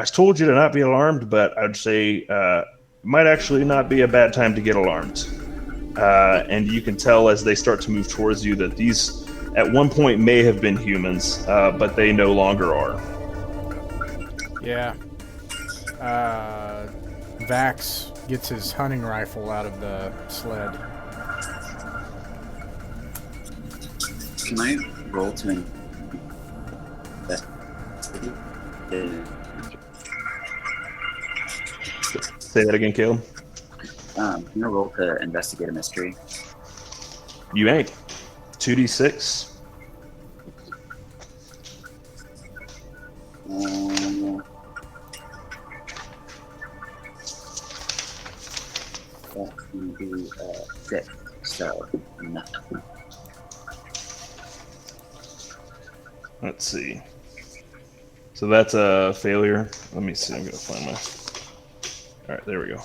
told you to not be alarmed, but I'd say it might actually not be a bad time to get alarmed. And you can tell as they start to move towards you that these, at one point, may have been humans, but they no longer are. Yeah. Vax gets his hunting rifle out of the sled. Can I roll to Say that again, Caleb. Can I roll to investigate a mystery? You ain't. 2d6. That can be 6, so nothing. Let's see. So that's a failure. Let me see. I'm going to find my... All right, there we go.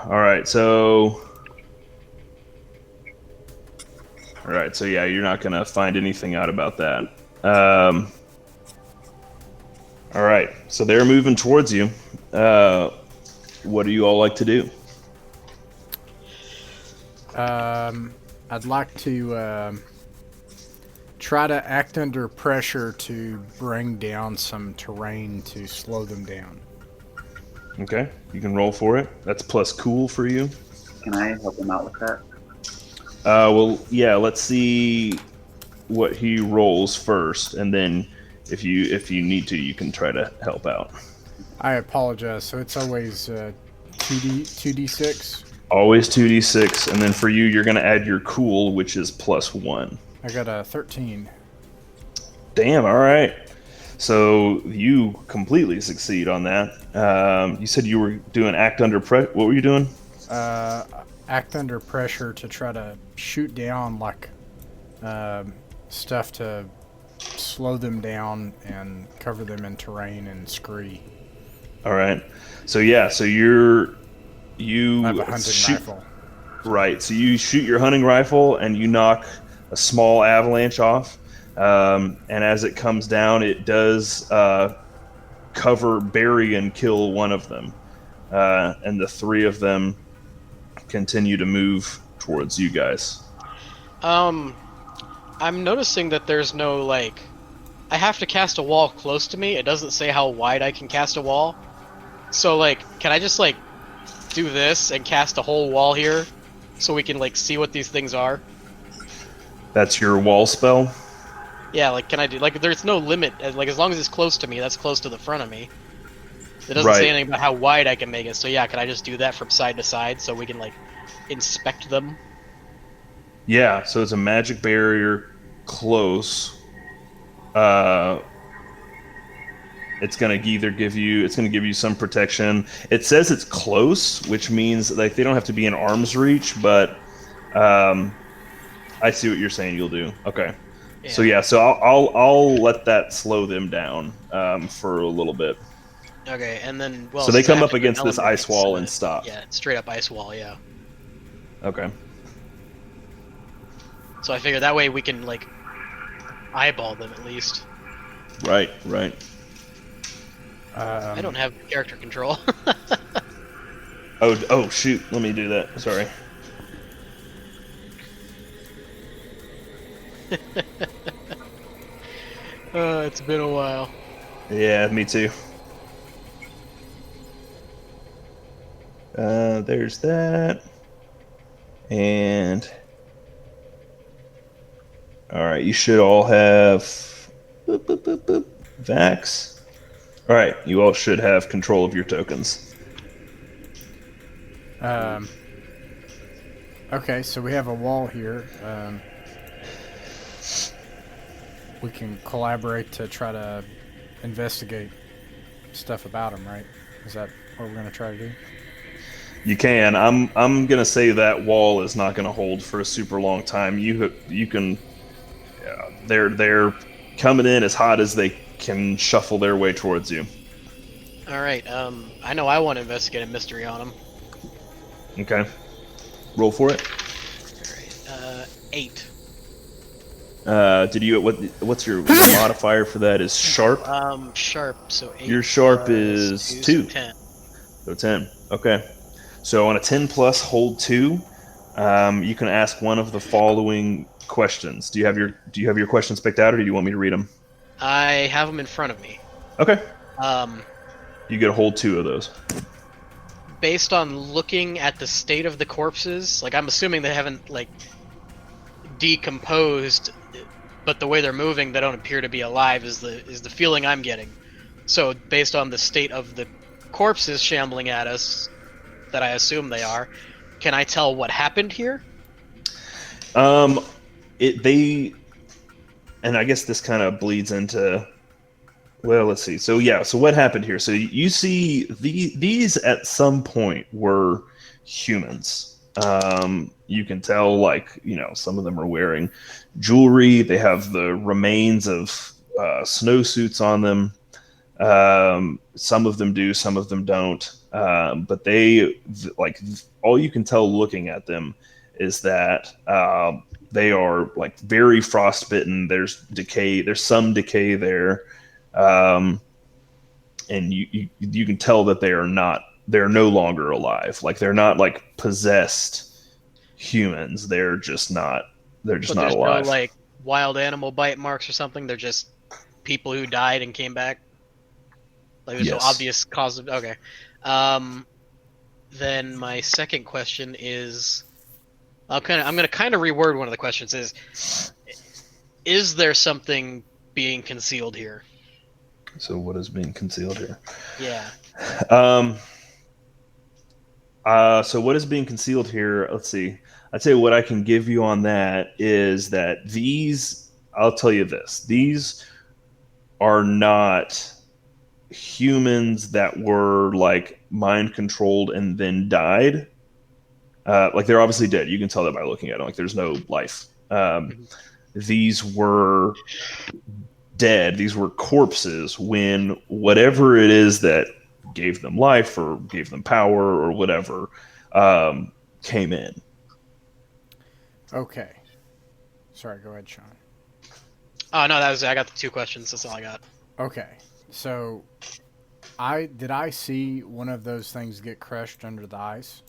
All right, so yeah, you're not going to find anything out about that. All right, so they're moving towards you. What do you all like to do? I'd like to try to act under pressure to bring down some terrain to slow them down. Okay, you can roll for it. That's plus cool for you. Can I help him out with that? Well, yeah. Let's see what he rolls first, and then if you need to, you can try to help out. I apologize. So it's always 2d6. Always 2d6, and then for you, you're going to add your cool, which is plus 1. I got a 13. Damn, all right. So you completely succeed on that. You said you were doing act under pressure. What were you doing? Act under pressure to try to shoot down like stuff to slow them down and cover them in terrain and scree. All right. So yeah, so you I have a hunting rifle. Right. So you shoot your hunting rifle and you knock a small avalanche off. And as it comes down, it does cover, bury, and kill one of them. And the three of them continue to move towards you guys. I'm noticing that there's no, like... I have to cast a wall close to me. It doesn't say how wide I can cast a wall. So, like, can I just, like, do this and cast a whole wall here so we can, like, see what these things are? That's your wall spell? Yeah, like, can I do... Like, there's no limit. Like, as long as it's close to me, that's close to the front of me. It doesn't say anything about how wide I can make it. So, yeah, can I just do that from side to side so we can, like, inspect them? Yeah, so it's a magic barrier close. It's gonna give you some protection. It says it's close, which means like they don't have to be in arm's reach, but I see what you're saying. You'll do okay. Yeah. So yeah, so I'll let that slow them down for a little bit. Okay, and then well, so they come up against this ice wall and stop. Yeah, straight up ice wall. Yeah. Okay. So I figure that way we can like eyeball them at least. Right. I don't have character control. Oh shoot! Let me do that. Sorry. It's been a while. Yeah, me too. There's that. And all right, you should all have Vax. All right, you all should have control of your tokens. Okay, so we have a wall here. We can collaborate to try to investigate stuff about them, right? Is that what we're gonna try to do? You can. I'm gonna say that wall is not gonna hold for a super long time. You can. They're coming in as hot as they can shuffle their way towards you. All right. I know I want to investigate a mystery on them. Okay. Roll for it. All right. 8. Did you what's your modifier for that? Is sharp? Sharp. So 8. Your sharp is 2. So 10. So 10. Okay. So on a 10 plus, hold 2. You can ask one of the following questions. Do you have your questions picked out, or do you want me to read them? I have them in front of me. Okay. You get to hold 2 of those. Based on looking at the state of the corpses, like I'm assuming they haven't like decomposed, but the way they're moving, they don't appear to be alive. Is the feeling I'm getting. So based on the state of the corpses shambling at us, that I assume they are, can I tell what happened here? And I guess this kind of bleeds into, well, let's see. So yeah, so what happened here? So you see these at some point were humans. You can tell, like, some of them are wearing jewelry. They have the remains of snowsuits on them. Some of them do, some of them don't. But they, like, all you can tell looking at them is that they are like very frostbitten. There's decay. There's some decay there. and you can tell that they're no longer alive. Like they're not like possessed humans. They're just not But there's no alive. like wild animal bite marks or something. They're just people who died and came back. Like there's no Yes. obvious cause of. Okay. Then my second question is, I'm gonna kind of reword one of the questions. Is there something being concealed here? So what is being concealed here? Yeah. So what is being concealed here? Let's see. I'd say what I can give you on that is that I'll tell you this. These are not humans that were like mind controlled and then died. Like they're obviously dead. You can tell that by looking at them. Like there's no life. These were dead. These were corpses when whatever it is that gave them life or gave them power or whatever came in. Okay. Sorry, go ahead, Sean. Oh no, I got the 2 questions. That's all I got. Okay. So did I see one of those things get crushed under the ice?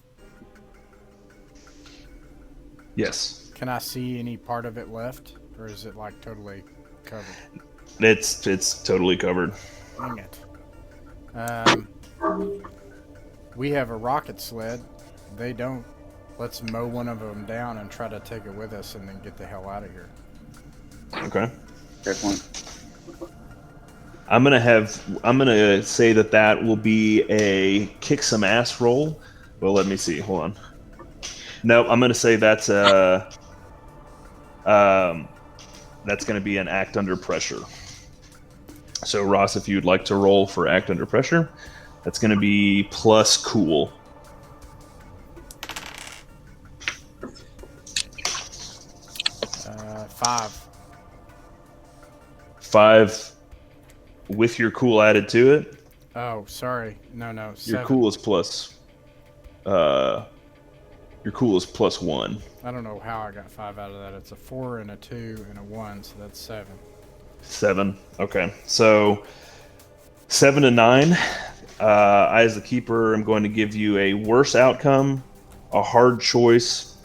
Yes. Can I see any part of it left, or is it like totally covered? It's totally covered. Dang it. We have a rocket sled. They don't. Let's mow one of them down and try to take it with us and then get the hell out of here. Okay. Fair point. I'm gonna say that will be a kick some ass roll. Well, let me see. Hold on. No, I'm gonna say that's gonna be an act under pressure. So Ross, if you'd like to roll for act under pressure, that's gonna be plus cool. Five. 5 with your cool added to it. Oh, sorry. No, Your 7. cool is plus. Your cool is plus 1. I don't know how I got 5 out of that. It's a 4 and a 2 and a 1, so that's 7. 7. Okay, so 7 to 9. I, as the keeper, am going to give you a worse outcome, a hard choice,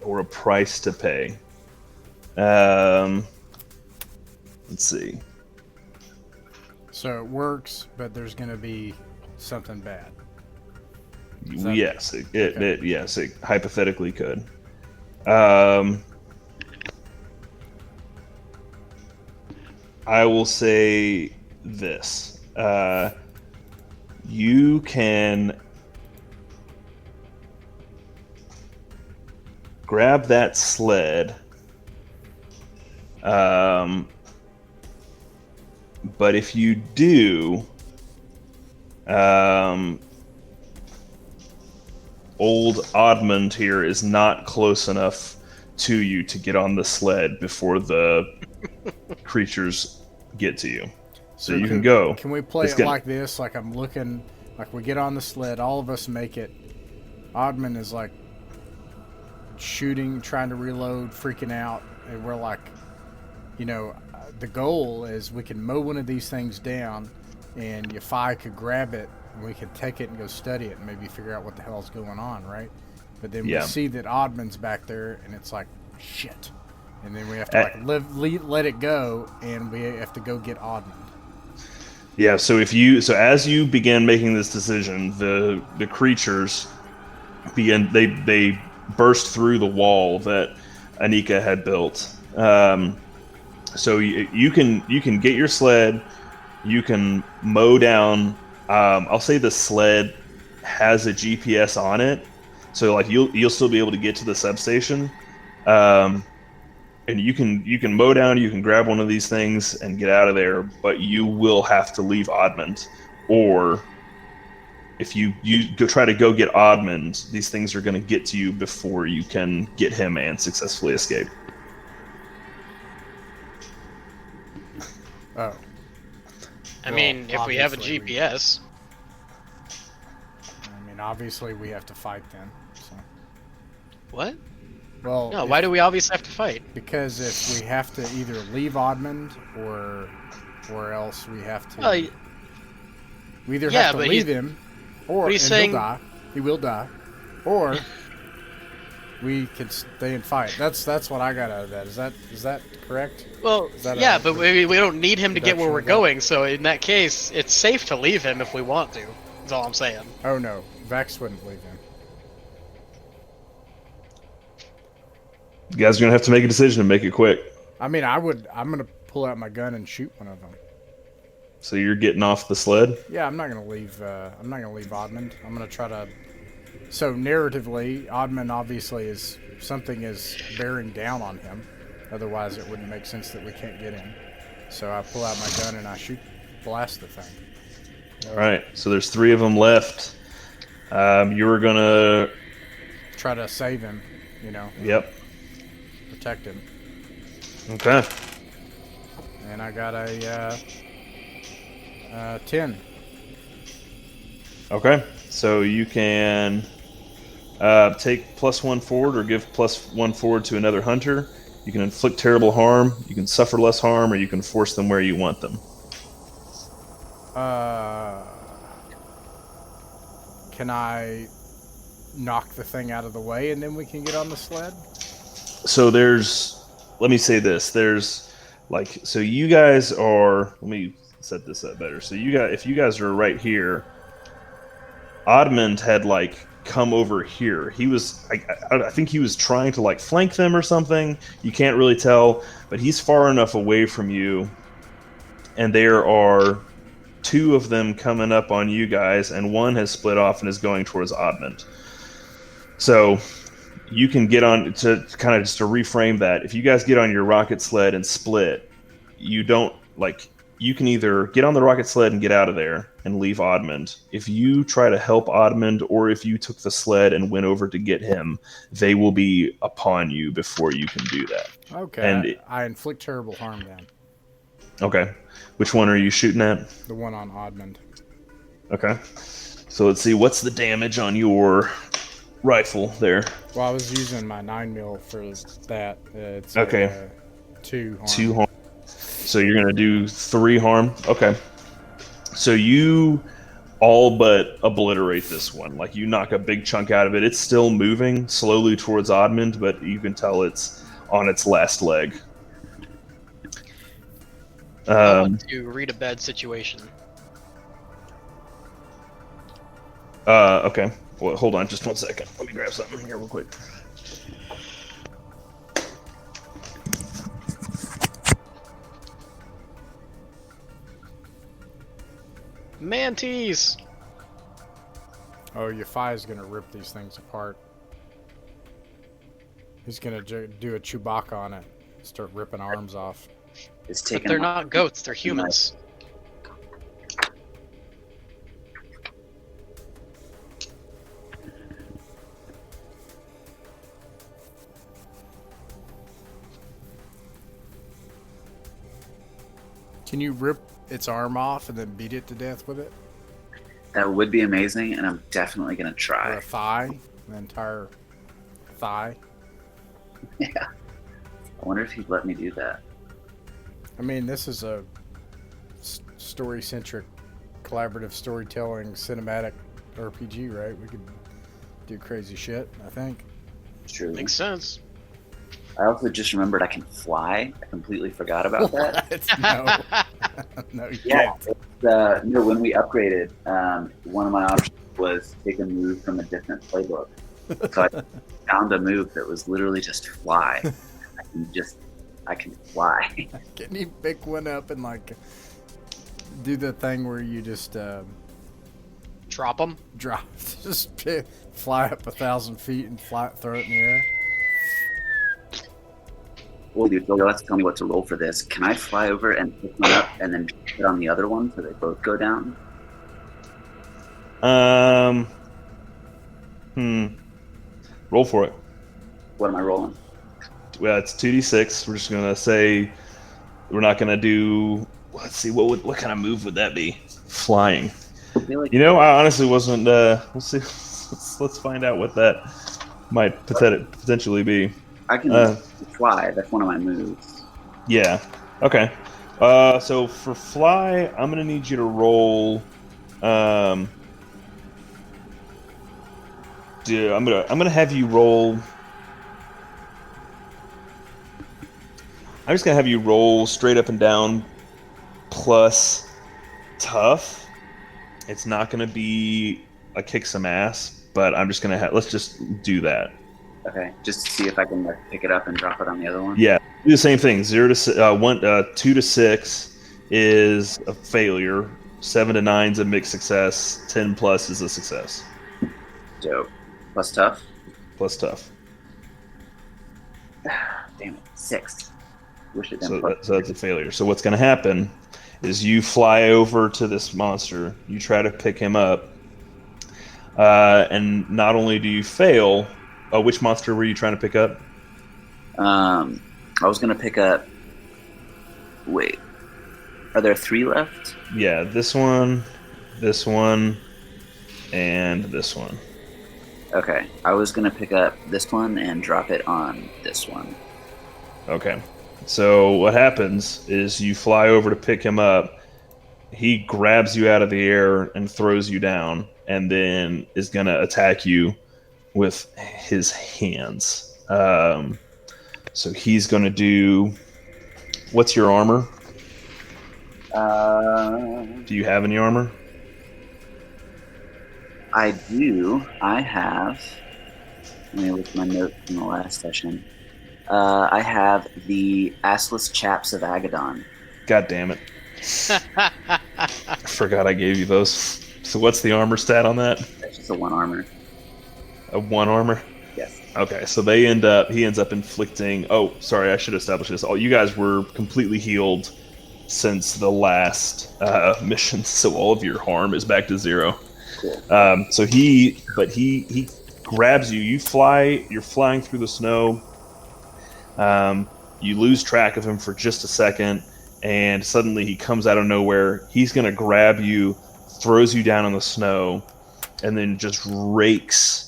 or a price to pay. Let's see. So it works, but there's going to be something bad. Yes, it hypothetically could. I will say this. You can grab that sled, but if you do, old Oddmond here is not close enough to you to get on the sled before the creatures get to you. So you can go. Can we play It's it gonna- like this? Like I'm looking, like we get on the sled, all of us make it. Oddman is like shooting, trying to reload, freaking out, and we're like, the goal is we can mow one of these things down, and if I could grab it, we could take it and go study it and maybe figure out what the hell's going on, right? But then we see that Oddman's back there, and it's like, shit. And then we have to let it go, and we have to go get Oddman. Yeah, so as you begin making this decision, the creatures they burst through the wall that Anika had built. So you can get your sled, you can mow down. I'll say the sled has a GPS on it, so like you'll still be able to get to the substation. And you can mow down, you can grab one of these things and get out of there, but you will have to leave Oddmond. Or if you try to go get Oddmond, these things are going to get to you before you can get him and successfully escape. Oh. I mean, if we have a obviously GPS. Obviously we have to fight then. So. What? Well, No, why do we obviously have to fight? Because if we have to either leave Oddmond or else we have to. We either Yeah, have to but leave him, or but he's and saying- he'll die. He will die, or we can stay and fight. That's what I got out of that. Is that correct? Well, Is that yeah, a but we don't need him to get where reduction we're of that? going. So in that case, it's safe to leave him if we want to. That's all I'm saying. Oh no, Vex wouldn't leave him. You guys are gonna have to make a decision and make it quick. I mean, I would. I'm gonna pull out my gun and shoot one of them. So you're getting off the sled. Yeah, I'm not gonna leave. I'm not gonna leave Oddmund. I'm gonna try to. So narratively, Oddmund obviously is something is bearing down on him. Otherwise, it wouldn't make sense that we can't get in. So I pull out my gun and I blast the thing. All right. So there's 3 of them left. You're gonna. Try to save him. Yep. Protect him. Okay. And I got a 10. Okay. So you can take +1 forward or give +1 forward to another hunter. You can inflict terrible harm. You can suffer less harm, or you can force them where you want them. Can I knock the thing out of the way and then we can get on the sled? So let me say this. So you guys are, let me set this up better. So if you guys are right here, Oddmund had come over here. He was, I think he was trying to flank them or something. You can't really tell, but he's far enough away from you, and there are 2 of them coming up on you guys, and 1 has split off and is going towards Oddmund. So you can get on to kind of just to reframe that. If you guys get on your rocket sled and split, you don't you can either get on the rocket sled and get out of there and leave Oddmund. If you try to help Oddmund, or if you took the sled and went over to get him, they will be upon you before you can do that. Okay. And I inflict terrible harm then. Okay. Which one are you shooting at? The one on Oddmund. Okay. So let's see, what's the damage on your rifle there? Well, I was using my 9mm for that. It's Okay. 2 harm. 2 harm. So you're going to do 3 harm? Okay. So you all but obliterate this one. You knock a big chunk out of it. It's still moving slowly towards Oddmund, but you can tell it's on its last leg. I want to read a bad situation. Okay. Well, hold on just 1 second. Let me grab something here real quick. Mantis! Oh, Yafai is going to rip these things apart. He's going to do a Chewbacca on it. Start ripping arms off. It's But taking. they're not goats, they're humans. Can you rip its arm off and then beat it to death with it? That would be amazing, and I'm definitely gonna Or try. a thigh? An entire thigh? Yeah. I wonder if he'd let me do that. I mean, this is a story-centric, collaborative storytelling, cinematic RPG, right? We could do crazy shit, I think. True. Makes sense. I also just remembered I can fly. I completely forgot about that. No, you Yeah. can't. No, when we upgraded, one of my options was take a move from a different playbook. So I found a move that was literally just fly. I can fly. Can you pick one up and do the thing where you just Drop them? drop, fly up 1,000 feet and throw it in the air? Well, dude, you'll have to tell me what to roll for this. Can I fly over and pick one up and then hit on the other one so they both go down? Roll for it. What am I rolling? Well, it's 2d6. We're just gonna say we're not gonna do. Let's see, what kind of move would that be? Flying. I feel like I honestly wasn't. We'll see. Let's find out what that might potentially be. I can fly. That's one of my moves. Yeah. Okay. So for fly, I'm gonna need you to roll Um, dude, I'm gonna have you roll. I'm just gonna have you roll straight up and down plus tough. It's not gonna be a kick some ass, but I'm just gonna let's just do that. Okay, just to see if I can like pick it up and drop it on the other one. Yeah, do the same thing. 2 to 6 is a failure. 7 to 9 is a mixed success. 10 plus is a success. Dope. Plus tough. Plus tough. Damn it. 6. Wish it So, didn't. so that's a failure. So what's going to happen is you fly over to this monster. You try to pick him up. And not only do you fail, which monster were you trying to pick up? I was gonna pick up. Wait, are there 3 left? Yeah, this one, and this one. Okay, I was gonna pick up this one and drop it on this one. Okay. So what happens is you fly over to pick him up. He grabs you out of the air and throws you down, and then is gonna attack you with his hands. So he's gonna do. What's your armor? Do you have any armor? I do. I have. Let me look at my notes from the last session. I have the Assless Chaps of Agadon. God damn it! I forgot I gave you those. So what's the armor stat on that? That's just a 1 armor. A 1 armor. Yes. Okay, so he ends up inflicting. Oh, sorry, I should establish this. All you guys were completely healed since the last mission, so all of your harm is back to 0. Cool. So he grabs you. You're flying through the snow. You lose track of him for just a second, and suddenly he comes out of nowhere. He's gonna grab you, throws you down in the snow, and then just rakes.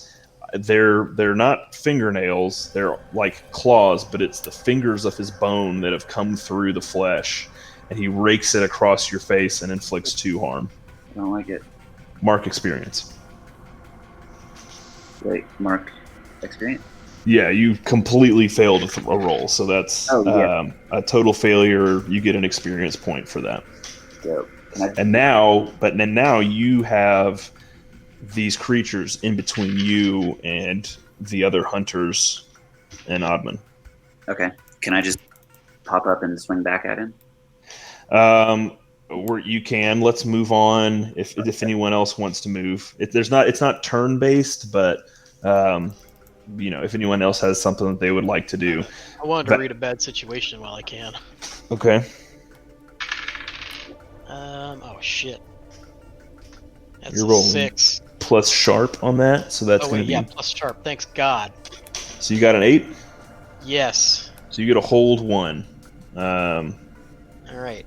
They're not fingernails, they're like claws, but it's the fingers of his bone that have come through the flesh, and he rakes it across your face and inflicts 2 harm. I don't like it. Mark experience. Wait, mark experience? Yeah, you completely failed a roll, so that's a total failure. You get an experience point for that. Dope. And now you have these creatures in between you and the other hunters and Oddman. Okay. Can I just pop up and swing back at him? You can. Let's move on. If anyone else wants to move, it's not turn based, but if anyone else has something that they would like to do. I wanted to read a bad situation while I can. Okay. Oh shit. That's You're rolling 6. Plus sharp on that, so that's going to be... Yeah, plus sharp. Thanks God. So you got an 8? Yes. So you get a hold 1. Alright.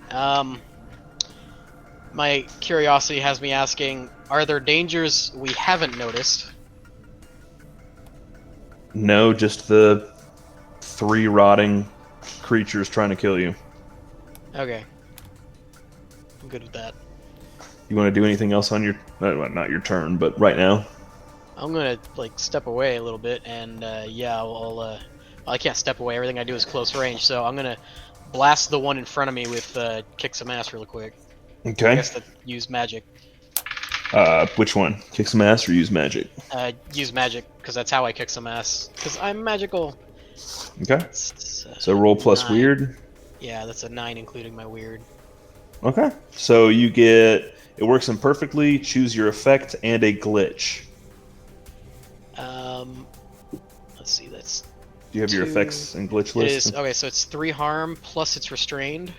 My curiosity has me asking, are there dangers we haven't noticed? No, just the 3 rotting creatures trying to kill you. Okay. I'm good with that. You want to do anything else on your... not your turn, but right now? I'm gonna, step away a little bit, and, I'll I can't step away. Everything I do is close range, so I'm gonna blast the one in front of me with, kick some ass real quick. Okay. I guess that use magic. Which one? Kick some ass or use magic? Use magic, because that's how I kick some ass. Because I'm magical. Okay. So roll plus 9. weird? Yeah, that's a 9 including my weird. Okay. So you get... It works imperfectly, choose your effect, and a glitch. Let's see, that's... Do you have your effects and glitch list? Okay, so it's 3 harm, plus it's restrained.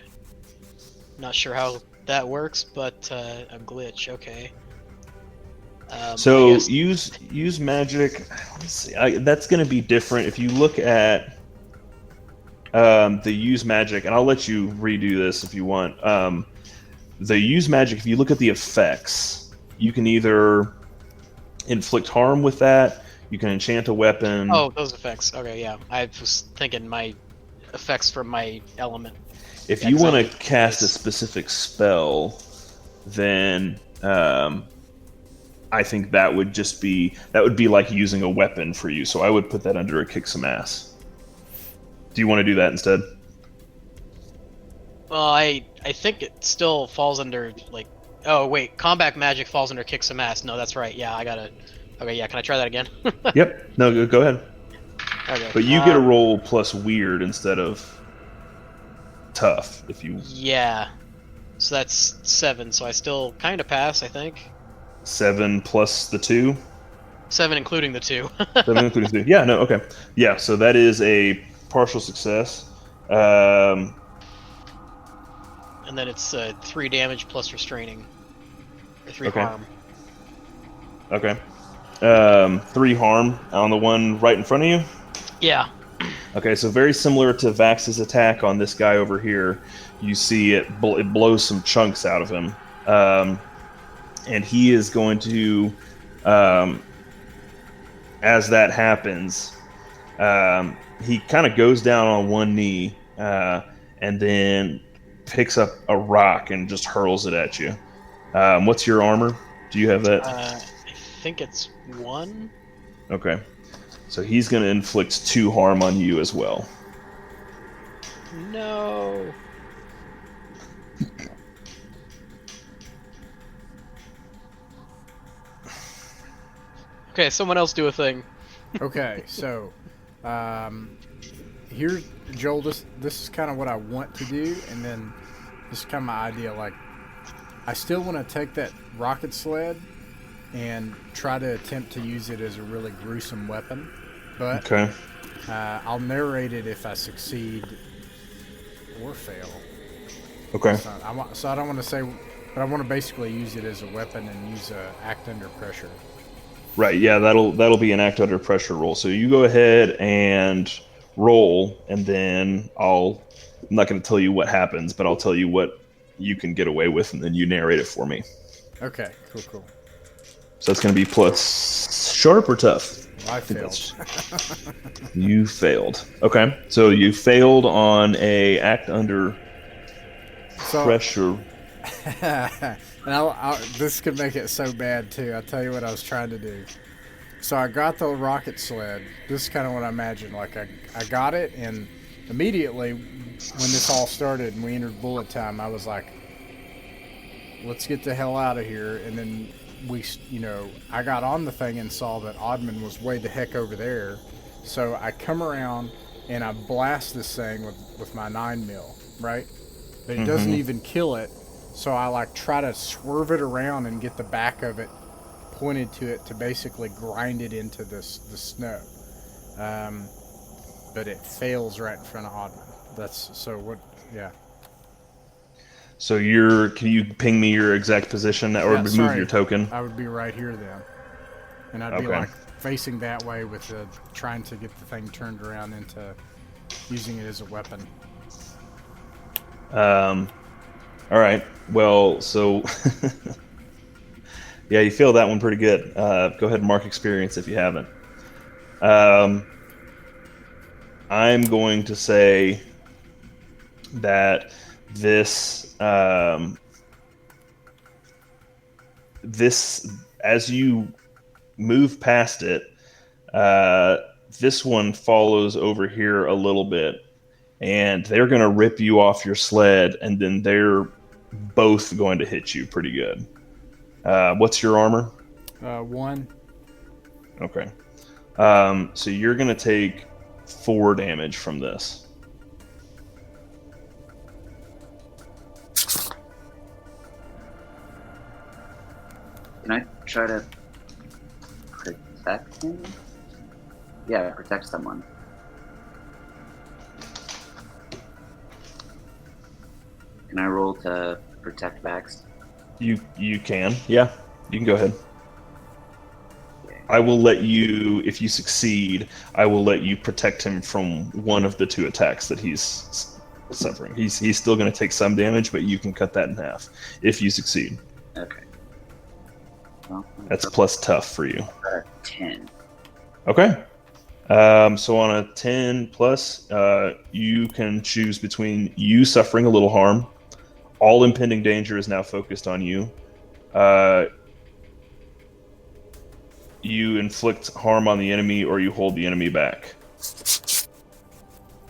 Not sure how that works, but a glitch, okay. So use magic. Let's see. That's going to be different if you look at the use magic, and I'll let you redo this if you want. The use magic. If you look at the effects, you can either inflict harm with that. You can enchant a weapon. Oh, those effects. Okay, yeah. I was thinking my effects from my element. If you want to cast a specific spell, then I think that would be like using a weapon for you. So I would put that under a kick some ass. Do you want to do that instead? Well, I think it still falls under like. Oh wait, combat magic falls under kick some ass. No, that's right. Yeah, I gotta. Okay, yeah. Can I try that again? Yep. No, go ahead. Okay. But you get a roll plus weird instead of tough, if you. Yeah. So that's 7. So I still kind of pass, I think. 7 plus the 2. 7 including the 2. 7 including 2. Yeah. No. Okay. Yeah. So that is a partial success. And then it's 3 damage plus restraining. Or 3 Okay. harm. Okay. 3 harm on the one right in front of you. Yeah. Okay, so very similar to Vax's attack on this guy over here. You see it blows some chunks out of him. And he is going to, as that happens, he kind of goes down on one knee and then picks up a rock and just hurls it at you. What's your armor? Do you have that? I think it's 1. Okay. So he's going to inflict 2 harm on you as well. No. Okay, someone else do a thing. Okay, so here, Joel, this is kind of what I want to do, and then this is kind of my idea. Like, I still want to take that rocket sled and try to attempt to use it as a really gruesome weapon, but Okay. I'll narrate it if I succeed or fail. Okay. So I don't want to say, but I want to basically use it as a weapon and use act under pressure. Right. Yeah, that'll be an act under pressure roll. So you go ahead and roll, and then I'm not going to tell you what happens, but I'll tell you what you can get away with, and then you narrate it for me. Okay, cool. So that's going to be plus sharp or tough? Well, I failed. You failed. Okay. So you failed on a act under pressure. And this could make it so bad too. I'll tell you what I was trying to do. So I got the rocket sled. This is kind of what I imagined. Like I got it, and immediately when this all started and we entered bullet time, I was like, let's get the hell out of here. And then I got on the thing and saw that Oddman was way the heck over there. So I come around and I blast this thing with my 9mm, right? But it doesn't even kill it. So I try to swerve it around and get the back of it pointed to it to basically grind it into the snow. But it fails right in front of Oddman. Yeah. So can you ping me your exact position or remove your token? I would be right here then. And I'd be facing that way with trying to get the thing turned around into using it as a weapon. All right. Well, so yeah, you feel that one pretty good. Go ahead and mark experience if you haven't. I'm going to say that this as you move past it, this one follows over here a little bit, and they're going to rip you off your sled, and then they're both going to hit you pretty good. What's your armor? 1. Okay. So you're going to take 4 damage from this. Can I try to protect him? Yeah, protect someone. Can I roll to protect Vax? You can. Yeah, you can go ahead. I will let you, if you succeed, I will let you protect him from one of the 2 attacks that he's suffering. He's still going to take some damage, but you can cut that in half if you succeed. Okay. Well, That's plus tough for you. 10. Okay. So on a 10 plus, you can choose between you suffering a little harm, all impending danger is now focused on you. Uh, you inflict harm on the enemy, or you hold the enemy back.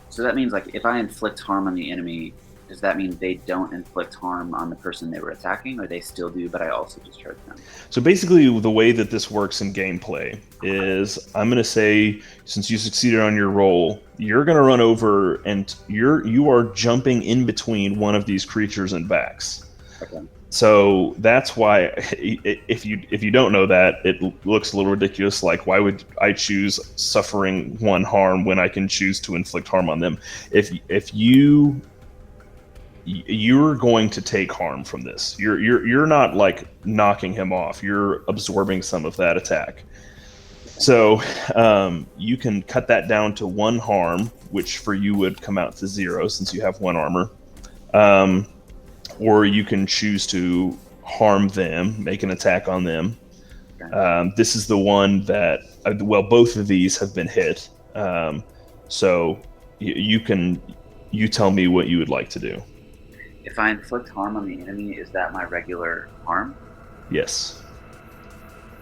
So that means, like, if I inflict harm on the enemy, does that mean they don't inflict harm on the person they were attacking, or they still do, but I also discharge them? So basically, the way that this works in gameplay is, I'm going to say, since you succeeded on your roll, you're going to run over and you are jumping in between one of these creatures and backs. Okay. So that's why, if you don't know that, it looks a little ridiculous. Like, why would I choose suffering one harm when I can choose to inflict harm on them? If you're going to take harm from this. You're not like knocking him off. You're absorbing some of that attack. So you can cut that down to one harm, which for you would come out to 0 since you have 1 armor. Or you can choose to harm them, make an attack on them. This is the one that, well, both of these have been hit. So you tell me what you would like to do. If I inflict harm on the enemy, is that my regular harm? Yes.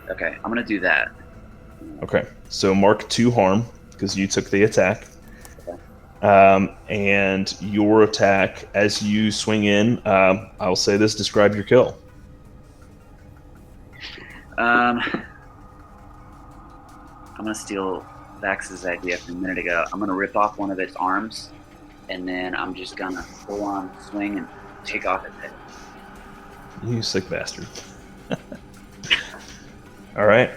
Okay, I'm gonna do that. Okay. So mark 2 harm because you took the attack. And your attack, as you swing in, I'll say this: describe your kill. I'm gonna steal Vax's idea from a minute ago. I'm gonna rip off one of its arms, and then I'm just gonna full on swing and take off its head. You sick bastard. All right.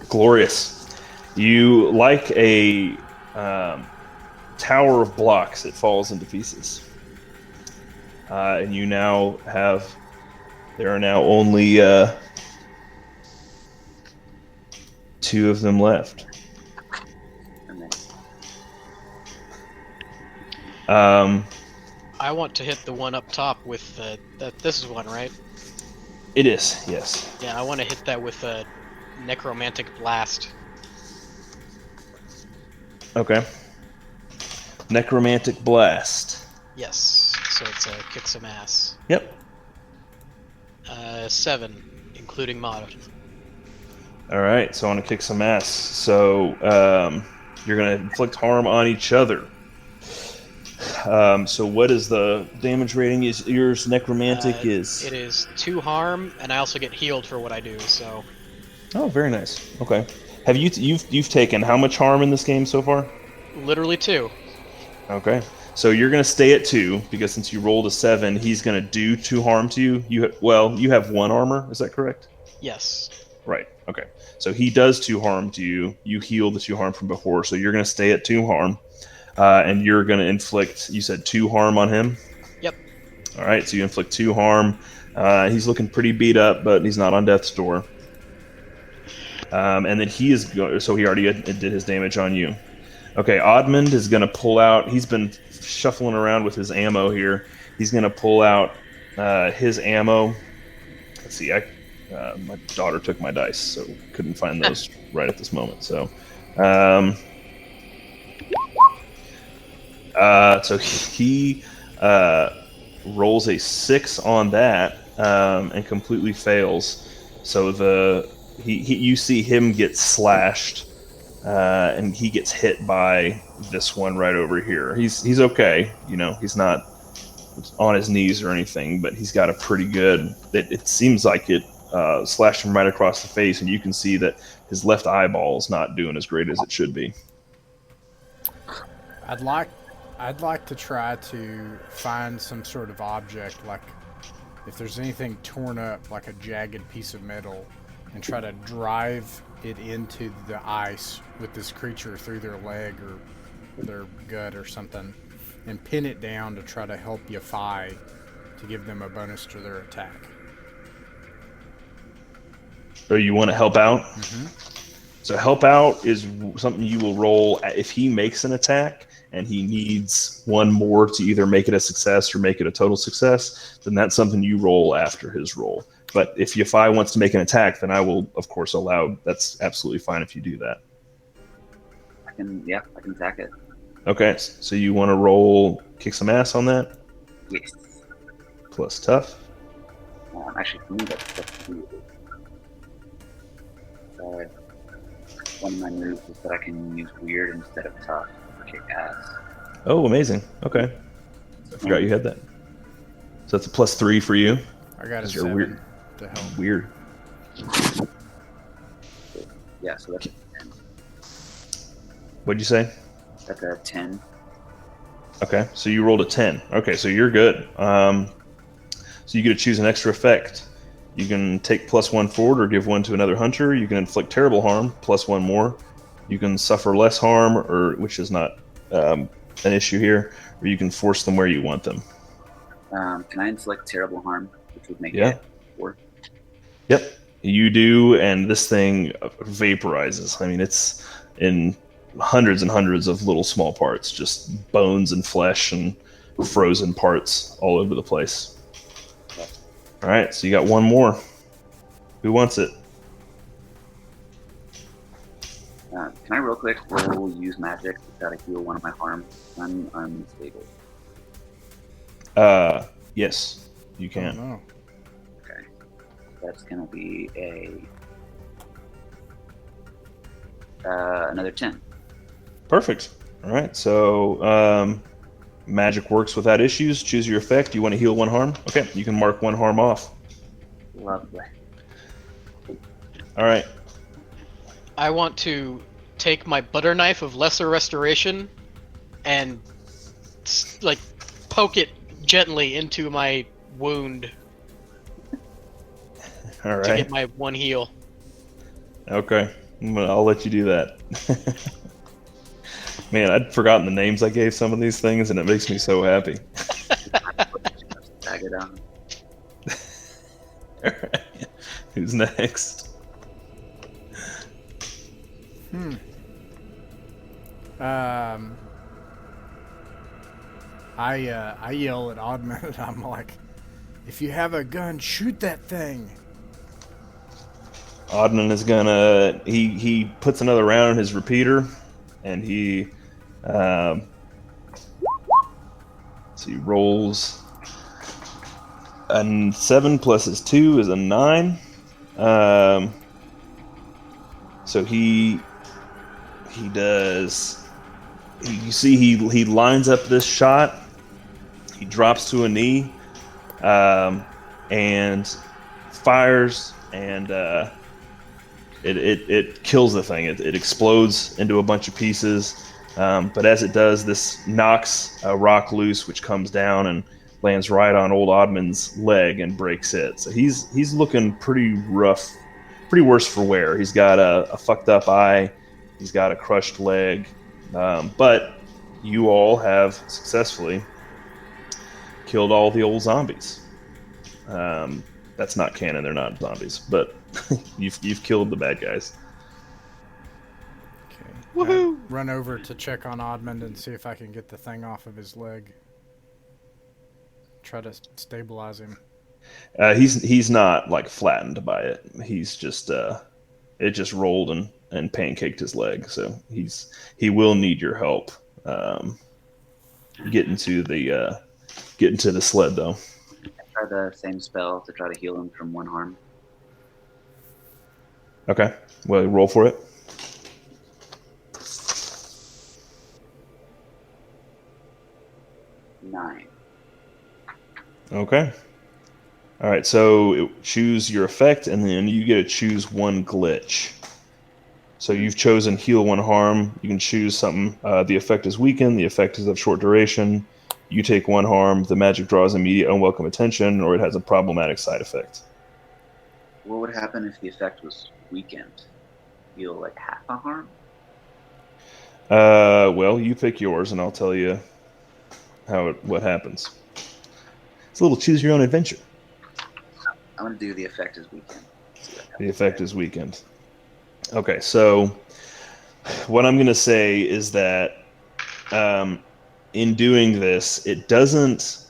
Glorious. You, like a tower of blocks, it falls into pieces. And you now have, there are now only 2 of them left. And then, I want to hit the one up top with this is one, right? It is, yes. Yeah, I want to hit that with a necromantic blast. Okay. Necromantic blast. Yes, so it's a kick some ass. Yep. 7, including mod. All right, so I want to kick some ass. So you're going to inflict harm on each other. So what is the damage rating? Is yours necromantic is? It is 2 harm, and I also get healed for what I do. So. Oh, very nice. Okay. Have you've taken how much harm in this game so far? Literally 2. Okay. So you're going to stay at 2 because since you rolled a 7, he's going to do 2 harm to you. You have 1 armor. Is that correct? Yes. Right. Okay. So he does 2 harm to you. You heal the 2 harm from before. So you're going to stay at 2 harm, and you're going to inflict. You said 2 harm on him. Yep. All right. So you inflict 2 harm. He's looking pretty beat up, but he's not on death's door. And then so he already did his damage on you. Okay, Oddmund is going to pull out. He's been shuffling around with his ammo here. He's going to pull out his ammo. Let's see. My daughter took my dice, so couldn't find those right at this moment. So, so he rolls a 6 on that and completely fails. So you see him get slashed. And he gets hit by this one right over here. He's okay, he's not on his knees or anything, but he's got a pretty good. It seems like it slashed him right across the face, and you can see that his left eyeball is not doing as great as it should be. I'd like to try to find some sort of object, like if there's anything torn up, like a jagged piece of metal, and try to drive it into the ice with this creature through their leg or their gut or something, and pin it down to try to help Yafai to give them a bonus to their attack. So you want to help out? Mm-hmm. So help out is something you will roll if he makes an attack and he needs 1 more to either make it a success or make it a total success, then that's something you roll after his roll. But if Yafai wants to make an attack, then I will, of course, allow. That's absolutely fine if you do that. I can attack it. Okay, so you want to roll kick some ass on that? Yes. plus tough. Actually, for me, that's one of my moves is that I can use weird instead of tough for kick ass. Oh, amazing. Okay. I forgot you had that. So that's a +3 for you. I got a 'Cause you're 7 weird. to help. Weird. Yeah, so that's a 10. What'd you say? That's a 10. Okay, so you rolled a 10. Okay, so you're good. So you get to choose an extra effect. You can take +1 forward or give one to another hunter. You can inflict terrible harm, +1 more. You can suffer less harm, or which is not an issue here, or you can force them where you want them. Can I inflict terrible harm, which would make Yeah. it 4? Yep, you do, and this thing vaporizes. I mean, it's in hundreds and hundreds of little small parts, just bones and flesh and frozen parts all over the place. All right, so you got one more. Who wants it? Can I real quick roll use magic to try to heal one of my harm? I'm unstable. Yes, you Oh, can. no. Okay. That's gonna be another 10. Perfect. All right, so magic works without issues. Choose your effect. You want to heal one harm? Okay, you can mark one harm off. Lovely. All right. I want to take my butter knife of lesser restoration and like poke it gently into my wound All to right. get my one heal. Okay. I'll let you do that. Man, I'd forgotten the names I gave some of these things, and it makes me so happy. Tag it on. All right. Who's next? I yell at Oddman and I'm like, if you have a gun, shoot that thing. Odman is gonna. He puts another round in his repeater, and he. So he rolls. A 7 plus his 2 is a 9. So he does. You see, he lines up this shot. He drops to a knee, and fires, and it kills the thing. It explodes into a bunch of pieces. But as it does, this knocks a rock loose, which comes down and lands right on old Oddman's leg and breaks it. So he's looking pretty rough, pretty worse for wear. He's got a fucked up eye. He's got a crushed leg. But you all have successfully killed all the old zombies. That's not canon; they're not zombies, but you've killed the bad guys. Okay. Woohoo! Run over to check on Oddman and see if I can get the thing off of his leg. Try to stabilize him. He's not like flattened by it. He's just it just rolled and pancaked his leg. So he will need your help getting to the sled though. Try the same spell to try to heal him from one harm. Okay, well roll for it. 9. Okay. All right, so choose your effect, and then you get to choose one glitch. So you've chosen heal one harm. You can choose something. The effect is weakened. The effect is of short duration. You take one harm. The magic draws immediate unwelcome attention, or it has a problematic side effect. What would happen if the effect was weakened? Heal like half a harm? Well, you pick yours, and I'll tell you what happens. It's a little choose your own adventure. I'm gonna do the effect is weakened. The effect is weakened. Okay, so what I'm going to say is that in doing this, it doesn't.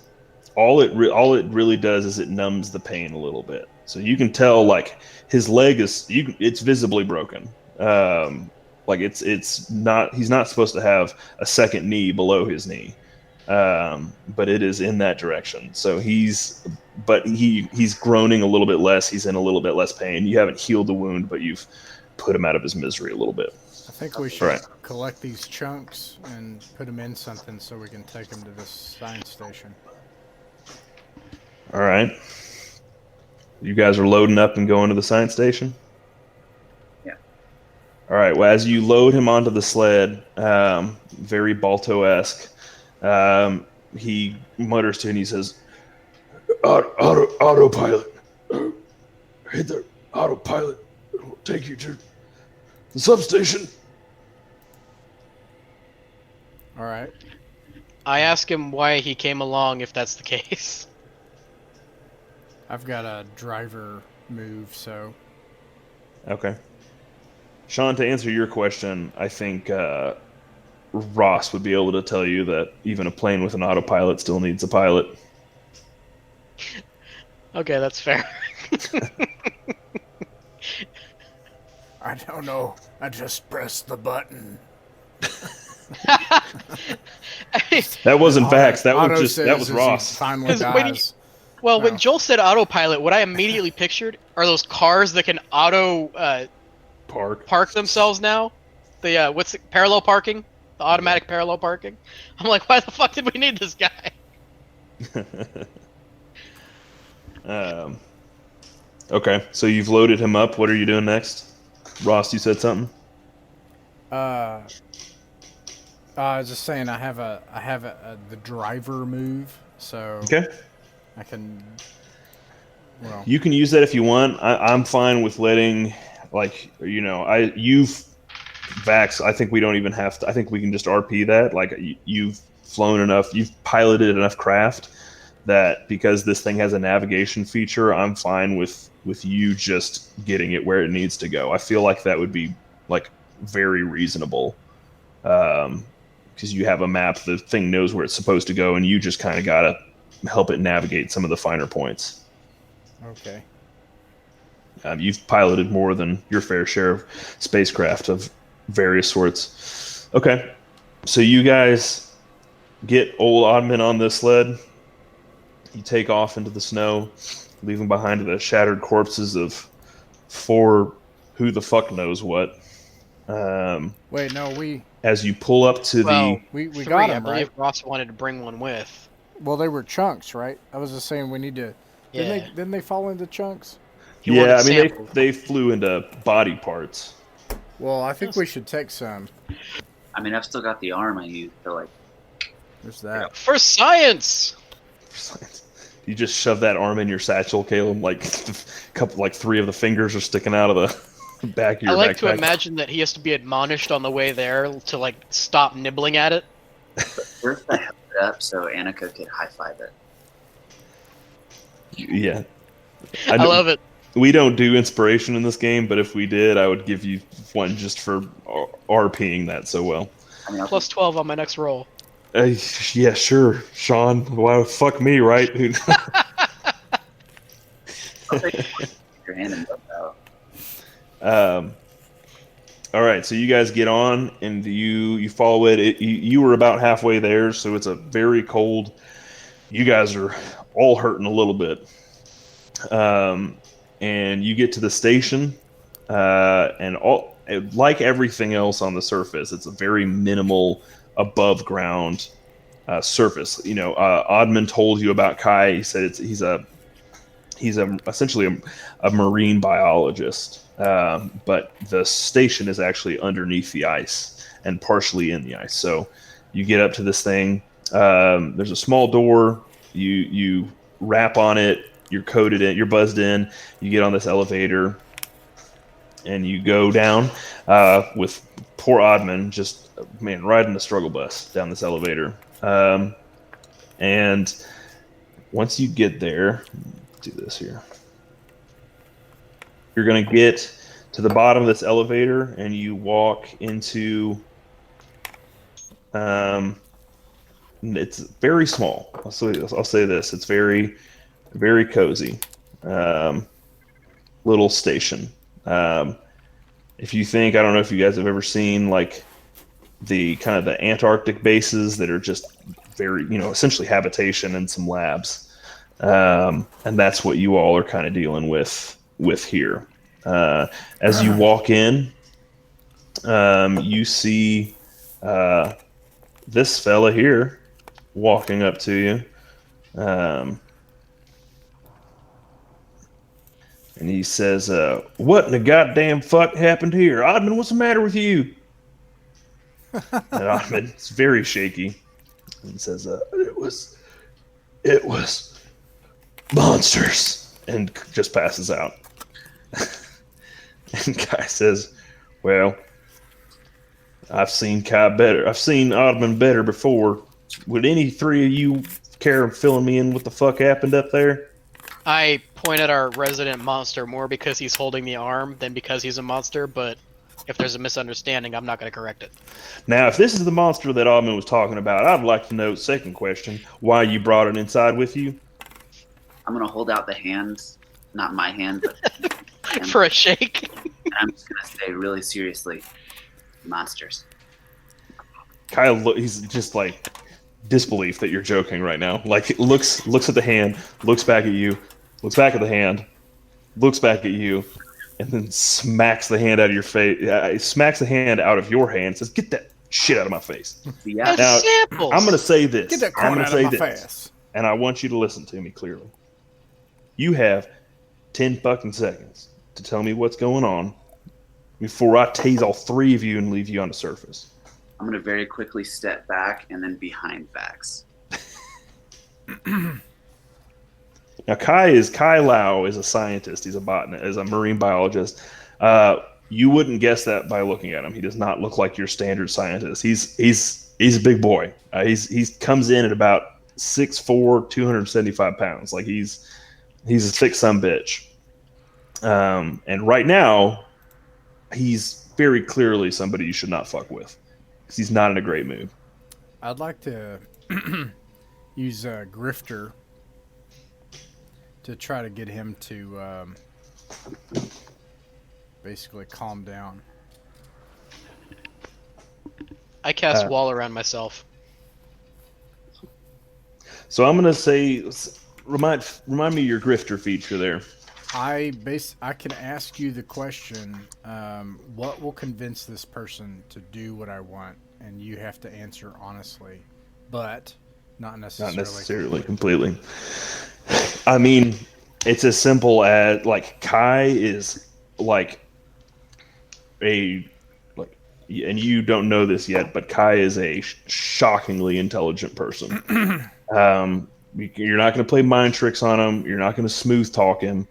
All it really does is it numbs the pain a little bit. So you can tell, like his leg it's visibly broken. Like it's not. He's not supposed to have a second knee below his knee. but it is in that direction. So he's groaning a little bit less. He's in a little bit less pain. You haven't healed the wound, but you've put him out of his misery a little bit. I think we should collect these chunks and put them in something so we can take them to this science station. All right. You guys are loading up and going to the science station? Yeah. All right. Well, as you load him onto the sled, very Balto-esque, he mutters to you and he says, autopilot. Hit the autopilot. It'll take you to the substation. All right. I ask him why he came along if that's the case. I've got a driver move, so... Okay. Sean, to answer your question, I think Ross would be able to tell you that even a plane with an autopilot still needs a pilot. Okay, that's fair. I don't know. I just pressed the button. That wasn't Vax. That Otto was says Ross. He finally 'Cause when dies. when Joel said autopilot, what I immediately pictured are those cars that can auto park themselves now. The what's it, parallel parking? The automatic parallel parking. I'm like, why the fuck did we need this guy? Okay, so you've loaded him up. What are you doing next? Ross, you said something? I was just saying I have the driver move, so Okay. I can. Well, You can use that if you want. I'm fine with letting, you've Vax. I think we don't even have to. I think we can just RP that. Like you've flown enough, you've piloted enough craft that because this thing has a navigation feature, I'm fine with you just getting it where it needs to go. I feel like that would be like very reasonable, because you have a map. The thing knows where it's supposed to go, and you just kind of gotta help it navigate some of the finer points. okay. You've piloted more than your fair share of spacecraft of various sorts. Okay, so you guys get old Oddman on this sled. You take off into the snow, leaving behind the shattered corpses of 4 who the fuck knows what. Wait, no, as you pull up to we 3, got I them, believe right? Ross wanted to bring one with. Well, they were chunks, right? I was just saying we need to. Yeah. Didn't they fall into chunks? He yeah, I wanted mean samples. they flew into body parts. Well, I think we should take some. I mean, I've still got the arm I used to like. There's that. For science. You just shove that arm in your satchel, Caleb. Like like 3 of the fingers are sticking out of the back of your I like backpack. to imagine that he has to be admonished on the way there to like stop nibbling at it. First, I held it up so Annika could high five it. Yeah, I love it. We don't do inspiration in this game, but if we did, I would give you one just for RPing that so well. I mean, Plus 12 on my next roll. Yeah, sure, Sean. Well, fuck me, right? I'll take your hand and go out. All right, so you guys get on and you follow it. You were about halfway there, so it's a very cold. You guys are all hurting a little bit, and you get to the station, and all like everything else on the surface, it's a very minimal above ground surface. Oddman told you about Kai. He said he's essentially a marine biologist, but the station is actually underneath the ice and partially in the ice. So you get up to this thing. There's a small door. You rap on it. You're coded in. You're buzzed in. You get on this elevator, and you go down with poor Oddman just riding the struggle bus down this elevator. And once you get there, do this here. You're going to get to the bottom of this elevator and you walk into it's very small. I'll say this. It's very, very cozy. Little station. If you think, I don't know if you guys have ever seen like the kind of the Antarctic bases that are just very, essentially habitation and some labs. And that's what you all are kind of dealing with here. As you walk in, you see this fella here walking up to you. And he says, what in the goddamn fuck happened here? Oddman, what's the matter with you? And Oddman is very shaky and says, it was monsters, and just passes out. And Kai says, well, I've seen Oddman better before. Would any three of you care of filling me in what the fuck happened up there? I point at our resident monster more because he's holding the arm than because he's a monster, but if there's a misunderstanding, I'm not going to correct it. Now, if this is the monster that Oddman was talking about, I'd like to know, second question, why you brought it inside with you? I'm going to hold out the hands, not my hand, but For a shake? And I'm just going to say really seriously, monsters. Kyle, he's just like disbelief that you're joking right now. Like, looks at the hand, looks back at you, looks back at the hand, looks back at you, and then smacks the hand out of your face. Smacks the hand out of your hand. Says, "Get that shit out of my face." Yeah. Now, samples. I'm going to say this. Get that I'm corn going out to say of my this, face. and I want you to listen to me clearly. You have 10 fucking seconds to tell me what's going on before I tase all three of you and leave you on the surface. I'm going to very quickly step back and then behind Vax. Now, Kai Lau is a scientist. He's a botanist, is a marine biologist. You wouldn't guess that by looking at him. He does not look like your standard scientist. He's a big boy. He comes in at about 6'4", 275 pounds. Like he's a thick sumbitch. And right now, he's very clearly somebody you should not fuck with because he's not in a great mood. I'd like to use Grifter to try to get him to basically calm down. I cast wall around myself. So I'm gonna say, remind me of your grifter feature there. I can ask you the question, what will convince this person to do what I want, and you have to answer honestly, but not necessarily completely. I mean, it's as simple as like Kai is like and you don't know this yet, but Kai is a shockingly intelligent person. You're not going to play mind tricks on him. You're not going to smooth talk him.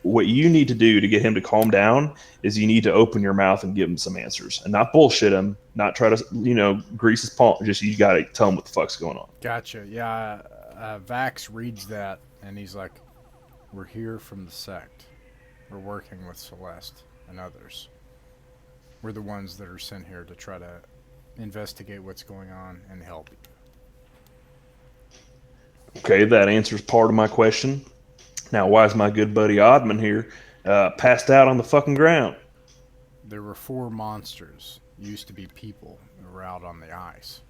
What you need to do to get him to calm down is you need to open your mouth and give him some answers and not bullshit him, not try to, grease his palm. Just, you got to tell him what the fuck's going on. Gotcha. Yeah. Vax reads that and he's like, we're here from the Sect. We're working with Celeste and others. We're the ones that are sent here to try to investigate what's going on and help you. Okay, that answers part of my question. Now, why is my good buddy Oddman here passed out on the fucking ground? There were 4 monsters. Used to be people that were out on the ice.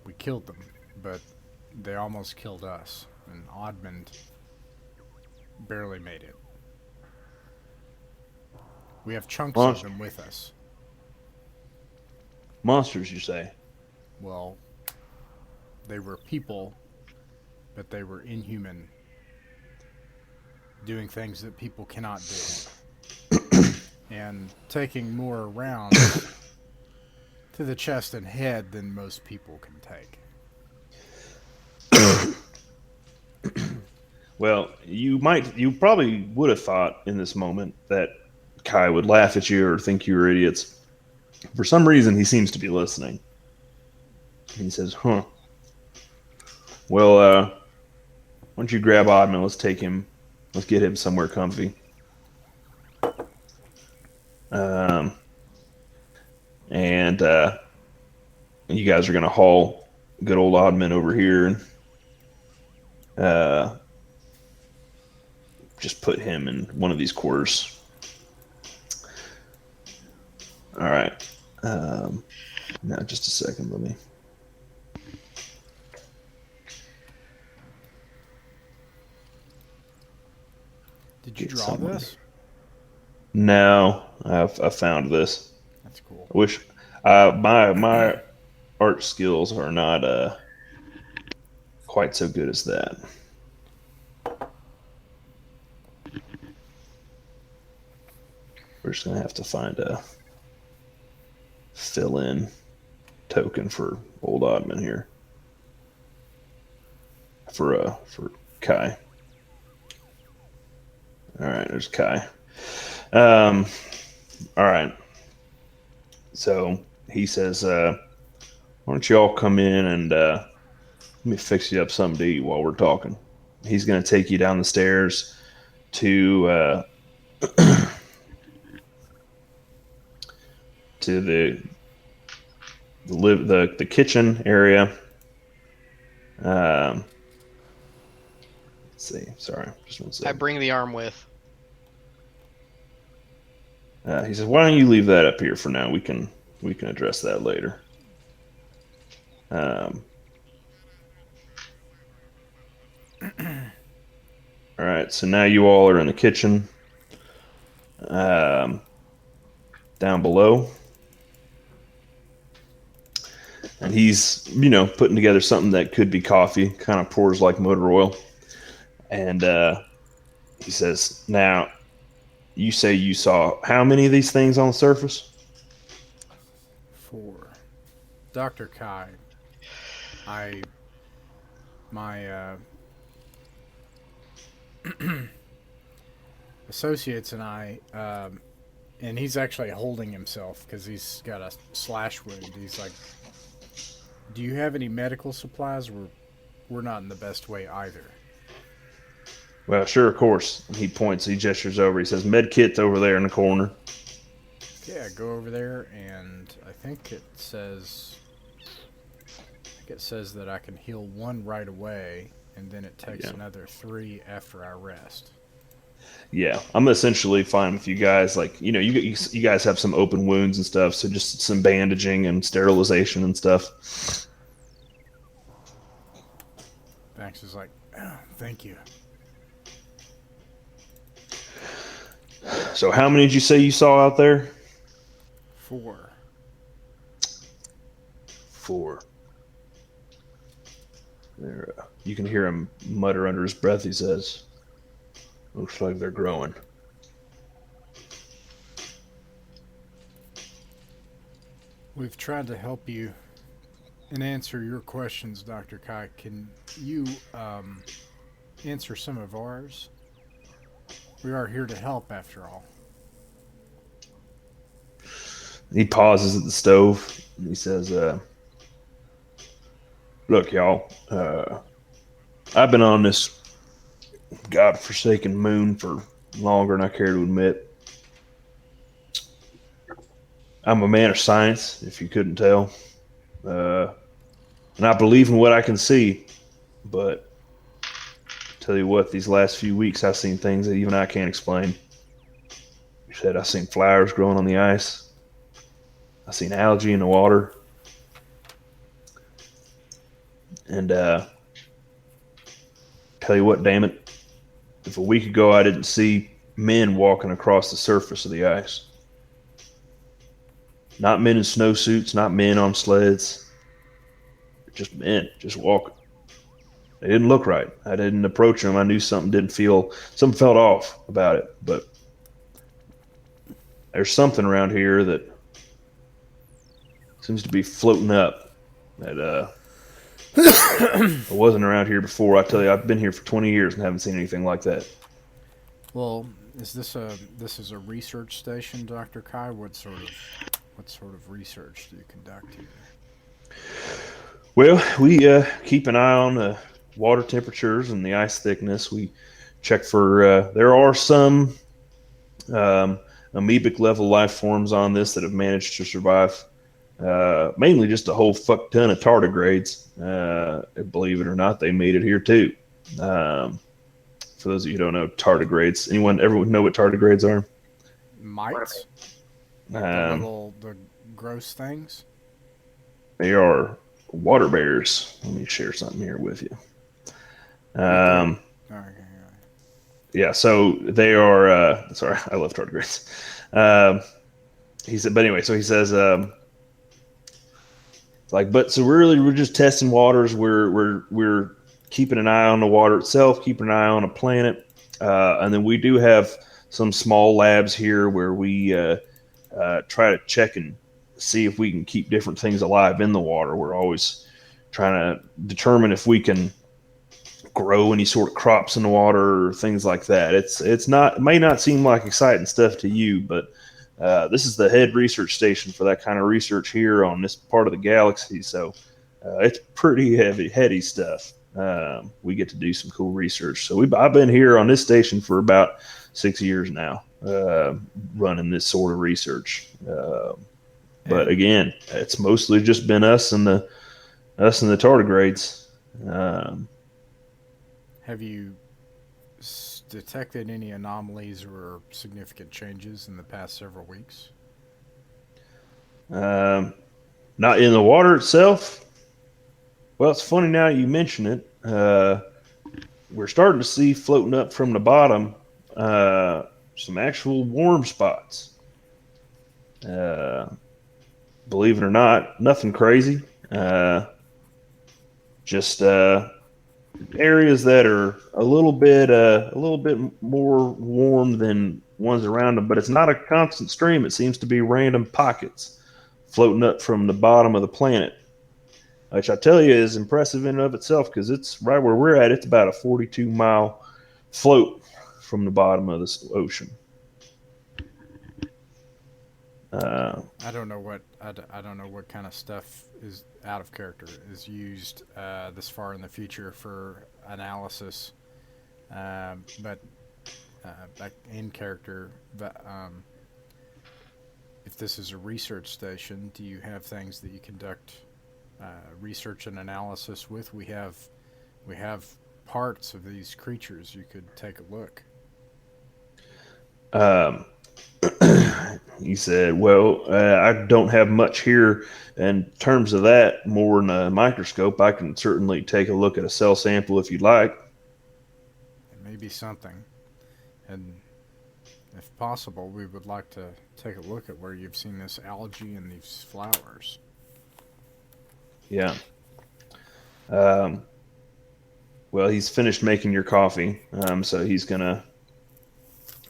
We killed them, but they almost killed us. And Oddman barely made it. We have chunks of them with us. Monsters, you say? Well, they were people, but they were inhuman, doing things that people cannot do. And taking more rounds to the chest and head than most people can take. Well, you probably would have thought in this moment that Kai would laugh at you or think you were idiots. For some reason, he seems to be listening. He says, huh. Well, why don't you grab Oddman? Let's get him somewhere comfy. And you guys are going to haul good old Oddman over here and just put him in one of these quarters. All right. Now, just a second. Let me. Did you Get draw someone. this? No, I found this. That's cool. I wish my art skills are not quite so good as that. We're just gonna have to find a fill-in token for old Oddman here for Kai. All right, there's Kai. All right. So he says, "Why don't you all come in and let me fix you up something to eat while we're talking." He's gonna take you down the stairs to to the kitchen area. Um, let's see. Sorry, just one I second. bring the arm with. He says, "Why don't you leave that up here for now? We can address that later." Um, all right. So now you all are in the kitchen. Um, down below, and he's putting together something that could be coffee. Kind of pours like motor oil, and he says, "Now, you say you saw how many of these things on the surface?" 4. Dr. Kai, my associates and I, and he's actually holding himself because he's got a slash wound. He's like, "Do you have any medical supplies? We're not in the best way either." Well, sure, of course. And he points, he gestures over. He says, "Med kit's over there in the corner." Yeah, go over there, and I think it says that I can heal 1 right away, and then it takes Yeah. another 3 after I rest. Yeah, I'm essentially fine with you guys. Like, you guys have some open wounds and stuff, so just some bandaging and sterilization and stuff. Banks is like, "Oh, thank you." So, how many did you say you saw out there? 4. 4. There, you can hear him mutter under his breath. He says, "Looks like they're growing." We've tried to help you and answer your questions, Dr. Kai. Can you answer some of ours? We are here to help, after all. He pauses at the stove. And he says, "Look, y'all. I've been on this godforsaken moon for longer than I care to admit. I'm a man of science, if you couldn't tell. And I believe in what I can see. But tell you what, these last few weeks I've seen things that even I can't explain. You said I've seen flowers growing on the ice. I've seen algae in the water. And tell you what, damn it. If a week ago I didn't see men walking across the surface of the ice. Not men in snowsuits, not men on sleds. Just men, just walking. They didn't look right. I didn't approach them. I knew something felt off about it. But there's something around here that seems to be floating up that I wasn't around here before. I tell you, I've been here for 20 years and haven't seen anything like that." Well, is this a research station, Dr. Kai? What sort of research do you conduct here? Well, we keep an eye on the water temperatures and the ice thickness. We check for there are some amoebic level life forms on this that have managed to survive. Mainly just a whole fuck ton of tardigrades. Believe it or not, they made it here too. For those of you who don't know, tardigrades. Everyone know what tardigrades are? Mites? Um, The gross things? They are water bears. Let me share something here with you. What they're Um, okay. yeah, so they are. Sorry, I love tardigrades. Um, he said, but anyway, so he says, like, but so really, we're just testing waters. We're keeping an eye on the water itself, keeping an eye on a planet, and then we do have some small labs here where we try to check and see if we can keep different things alive in the water. We're always trying to determine if we can grow any sort of crops in the water or things like that. It's not, it may not seem like exciting stuff to you, but this is the head research station for that kind of research here on this part of the galaxy. So it's pretty heady stuff. We get to do some cool research. So I've been here on this station for about 6 years now, running this sort of research. But again, it's mostly just been us and the tardigrades. Um, Have you detected any anomalies or significant changes in the past several weeks? um, Not in the water itself. Well, it's funny now you mention it. We're starting to see floating up from the bottom some actual warm spots. Uh, Believe it or not, nothing crazy. Just areas that are a little bit more warm than ones around them, but it's not a constant stream. It seems to be random pockets floating up from the bottom of the planet, which I tell you is impressive in and of itself because it's right where we're at. It's about a 42-mile float from the bottom of this ocean. I don't know what kind of stuff is out of character is used this far in the future for analysis, but back in character. But if this is a research station, do you have things that you conduct research and analysis with? We have parts of these creatures. You could take a look. Um, he said, "Well, I don't have much here in terms of that. More than a microscope, I can certainly take a look at a cell sample if you'd like." It may be something, and if possible, we would like to take a look at where you've seen this algae and these flowers. Yeah. Um, well, he's finished making your coffee, so he's gonna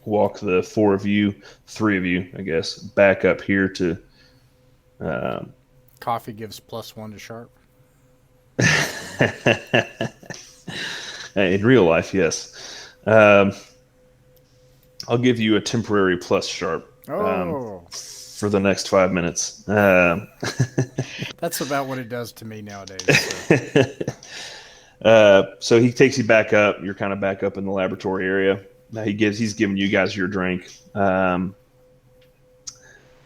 walk the three of you, I guess, back up here to. Um, Coffee gives +1 to sharp. in real life, yes. I'll give you a temporary plus sharp Oh, for the next 5 minutes. that's about what it does to me nowadays. So. So he takes you back up. You're kind of back up in the laboratory area. Now he's giving you guys your drink. And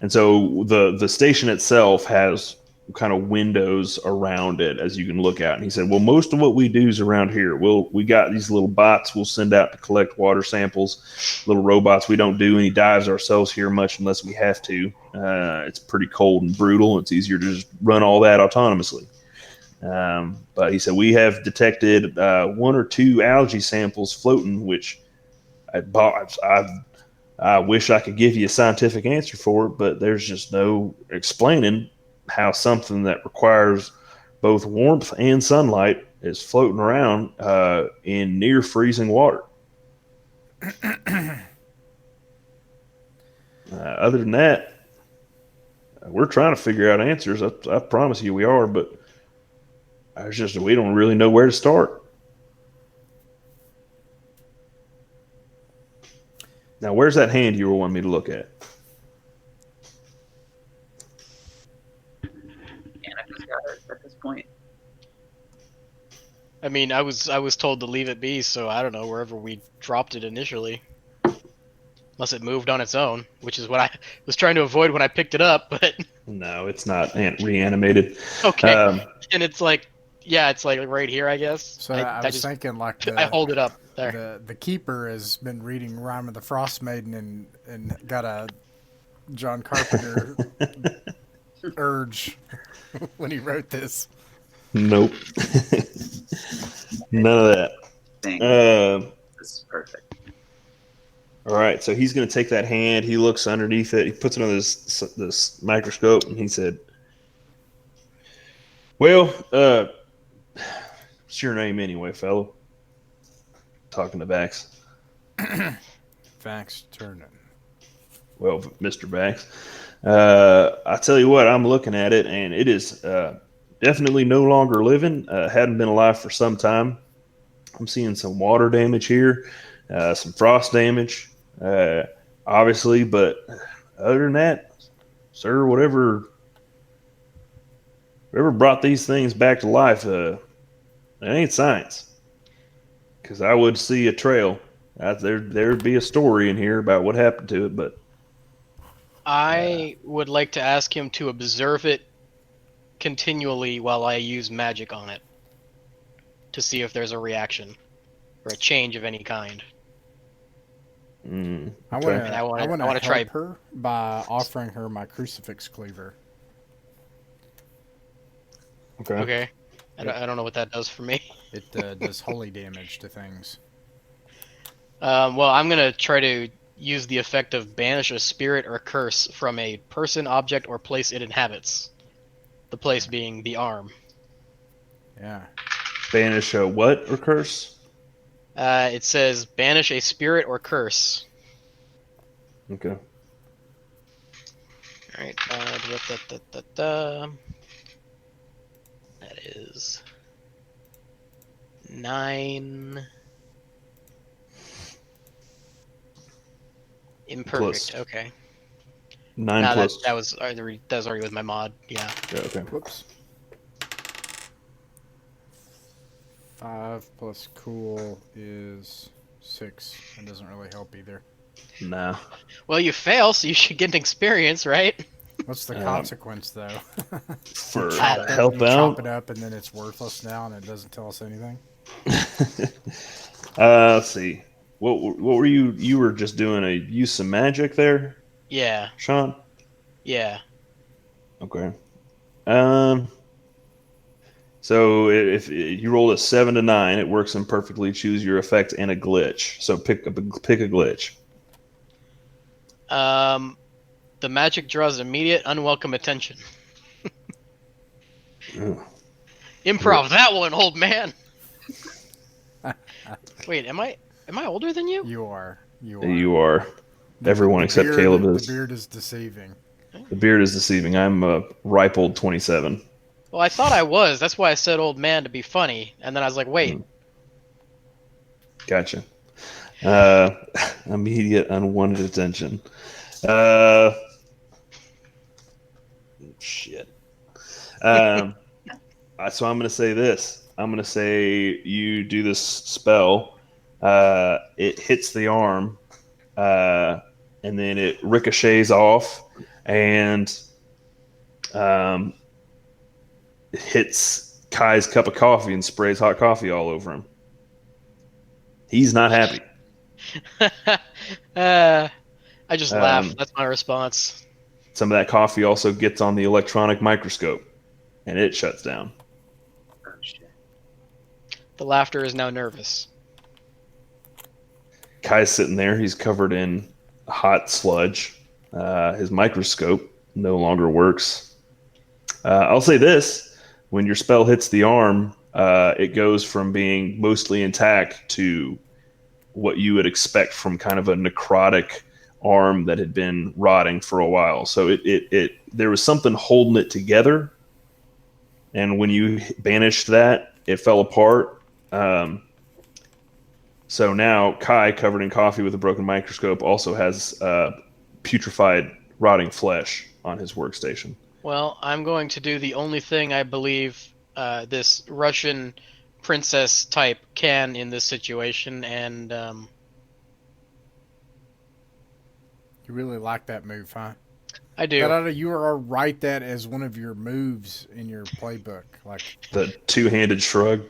so the station itself has kind of windows around it as you can look out. And he said, "Well, most of what we do is around here. We got these little bots we'll send out to collect water samples, little robots. We don't do any dives ourselves here much unless we have to. It's pretty cold and brutal. It's easier to just run all that autonomously." But he said, "We have detected one or two algae samples floating, which I wish I could give you a scientific answer for it, but there's just no explaining how something that requires both warmth and sunlight is floating around in near freezing water. Other than that, we're trying to figure out answers. I promise you we are, but we don't really know where to start." Now, where's that hand you were wanting me to look at? And I just got it at this point. I mean, I was told to leave it be, so I don't know, wherever we dropped it initially. Unless it moved on its own, which is what I was trying to avoid when I picked it up, but No, it's not reanimated. okay. And it's like, yeah, it's like right here, I guess. So I was just, thinking like I hold it up there. the keeper has been reading Rhyme of the Frost Maiden and got a John Carpenter urge when he wrote this. Nope. None of that. Dang, Uh, this is perfect. all right, so he's going to take that hand. He looks underneath it. He puts it on this microscope, and he said, "Well, what's your name anyway, fellow?" Talking to Bax. Vax Turner. Well, Mr. Bax, I tell you what, I'm looking at it, and it is definitely no longer living. Hadn't been alive for some time. I'm seeing some water damage here, some frost damage, obviously, but other than that, sir, whatever brought these things back to life, it ain't science. Because I would see a trail. There'd be a story in here about what happened to it, but I would like to ask him to observe it continually while I use magic on it to see if there's a reaction or a change of any kind. I okay. want And I wanna to help try- her by offering her my crucifix cleaver. Okay. Okay. I don't know what that does for me. It does holy damage to things. Well, I'm gonna try to use the effect of banish a spirit or curse from a person, object, or place it inhabits. The place being the arm. Yeah. Banish a what or curse? It says banish a spirit or curse. Okay. Alright, that is 9 imperfect. Plus. Okay. 9 Nah, plus. that was already with my mod. Yeah. Yeah, okay. Whoops. 5 plus cool is 6. It doesn't really help either. Nah. Well, you fail, so you should get an experience, right? What's the Um, consequence, though? For Chop it up, help You chop out. it up, and then it's worthless now, and it doesn't tell us anything. Let's see. What were you? You were just doing a use some magic there, Yeah. Sean. Yeah. Okay. Um. So if you roll a 7 to 9, it works imperfectly. Choose your effect and a glitch. So pick a glitch. The magic draws immediate unwelcome attention. Ugh. Improv that one, old man. Wait, am I older than you? You are. You are. You are. Everyone except beard, Caleb is. The beard is deceiving. The beard is deceiving. I'm a ripe old 27. Well, I thought I was. That's why I said old man to be funny. And then I was like, wait. Gotcha. Immediate unwanted attention. Shit. So I'm going to say this. I'm going to say you do this spell. It hits the arm, and then it ricochets off, and it hits Kai's cup of coffee and sprays hot coffee all over him. He's not happy. I just laugh. That's my response. Some of that coffee also gets on the electronic microscope, and it shuts down. Oh, shit. The laughter is now nervous. Kai's sitting there. He's covered in hot sludge. His microscope no longer works. I'll say this. When your spell hits the arm, it goes from being mostly intact to what you would expect from kind of a necrotic arm that had been rotting for a while. So there was something holding it together, and when you banished that, it fell apart. So now Kai, covered in coffee with a broken microscope, also has putrefied, rotting flesh on his workstation. Well, I'm going to do the only thing I believe this Russian princess type can in this situation, and You really like that move, huh? I do. You are write that as one of your moves in your playbook, like The two-handed shrug.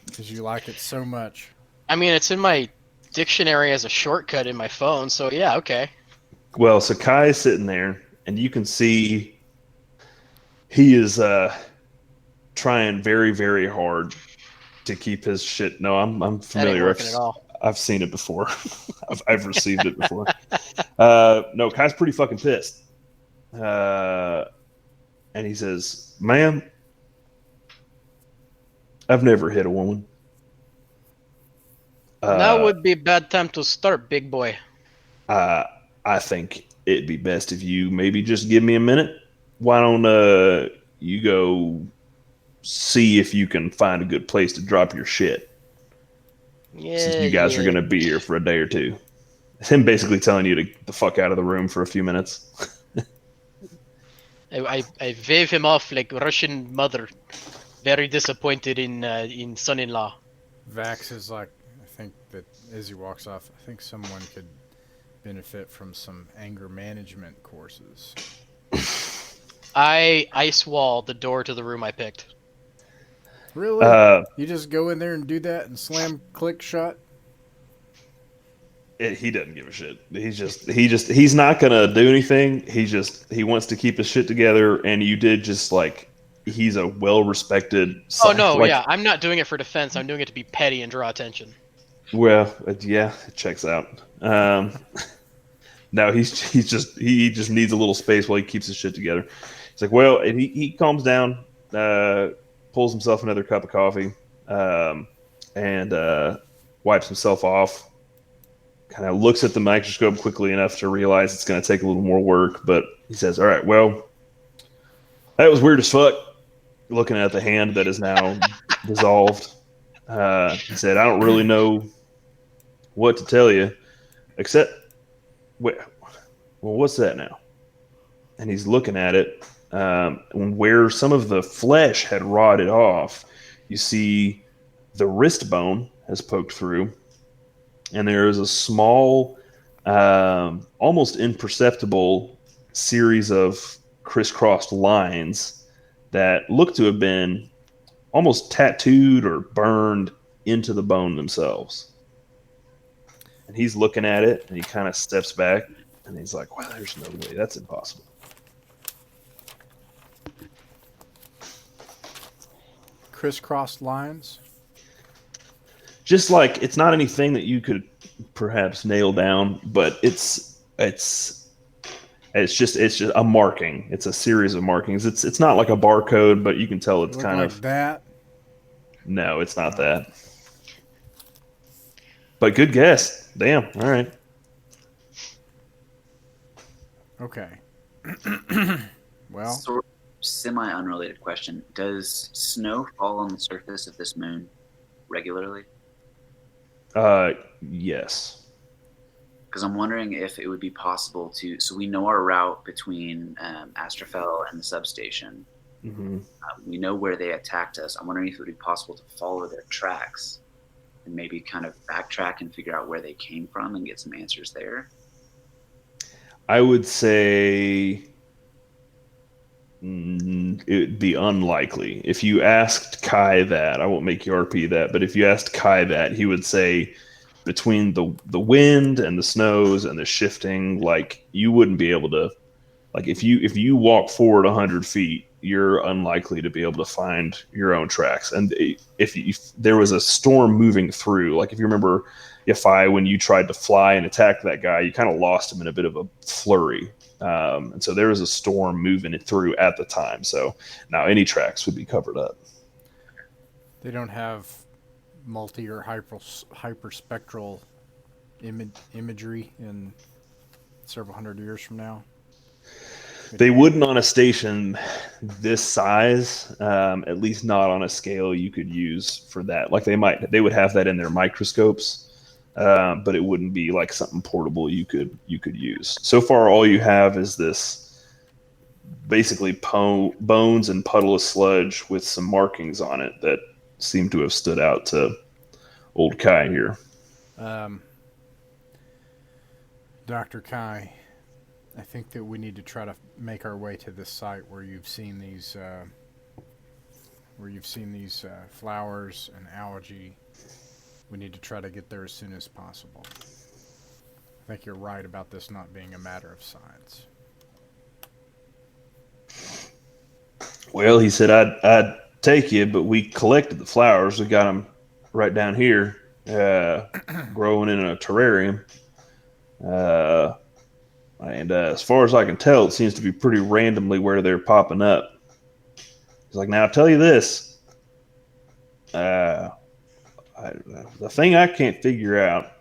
because you like it so much. I mean, it's in my dictionary as a shortcut in my phone, so yeah, okay. Well, so Kai is sitting there, and you can see he is trying very, very hard to keep his shit. No, I'm That ain't familiar. working at all. I've seen it before. I've received it before. No, Kai's pretty fucking pissed. And he says, "Ma'am, I've never hit a woman. Now Uh, would be bad time to start, big boy. uh, I think it'd be best if you maybe just give me a minute. Why don't you go see if you can find a good place to drop your shit since Yeah, you guys are yeah. going to be here for a day or two." It's him basically telling you to get the fuck out of the room for a few minutes. I wave him off like Russian mother, very disappointed in son-in-law. Vax is like, I think that as he walks off, I think someone could benefit from some anger management courses. I ice wall the door to the room I picked. Really? Uh, You just go in there and do that and slam, click, shut? he doesn't give a shit. He's not gonna do anything. He wants to keep his shit together. And you did just like he's a well respected Oh no, like yeah, I'm not doing it for defense. I'm doing it to be petty and draw attention. well yeah it checks out. No, he just needs a little space while he keeps his shit together. He's like, well, and he calms down, pulls himself another cup of coffee, and wipes himself off. Kind of looks at the microscope quickly enough to realize it's going to take a little more work, but he says, "All right, well, that was weird as fuck." Looking at the hand that is now dissolved, he said, "I don't really know what to tell you, except, well, what's that now?" And he's looking at it. Where some of the flesh had rotted off, you see the wrist bone has poked through, and there is a small, almost imperceptible series of crisscrossed lines that look to have been almost tattooed or burned into the bone themselves. And he's looking at it, and he kind of steps back, and he's like, "Well, there's no way. That's impossible." Crisscrossed lines? Just like it's not anything that you could perhaps nail down, but it's just a marking. It's a series of markings. It's not like a barcode, but you can tell it's Look kind like of that? no, it's not that. But good guess. Damn. All right. Okay. Well, Sort of semi-unrelated question: does snow fall on the surface of this moon regularly? Yes. Because I'm wondering if it would be possible to. So we know our route between Astrofel and the substation. Hmm. We know where they attacked us. I'm wondering if it would be possible to follow their tracks and maybe kind of backtrack and figure out where they came from and get some answers there. I would say it would be unlikely. If you asked Kai that, I won't make you RP that, but if you asked Kai that, he would say between the wind and the snows and the shifting, like you wouldn't be able to, like if you walk forward 100 feet, you're unlikely to be able to find your own tracks. And if there was a storm moving through, like if you remember, when you tried to fly and attack that guy, you kind of lost him in a bit of a flurry. And so there was a storm moving it through at the time. So now any tracks would be covered up. they don't have multi or hyperspectral imagery in several hundred years from now. They wouldn't on a station this size, at least not on a scale you could use for that. Like they would have that in their microscopes, but it wouldn't be like something portable you could use. So far, all you have is this basically bones and puddle of sludge with some markings on it that seem to have stood out to old Kai here. Dr. Kai, I think that we need to try to make our way to this site where you've seen these flowers and algae. We need to try to get there as soon as possible. I think you're right about this not being a matter of science. Well, he said, I'd take you, but we collected the flowers. We got them right down here, growing in a terrarium. Uh, and as far as I can tell, it seems to be pretty randomly where they're popping up. He's like, now I'll tell you this. Uh, the thing I can't figure out,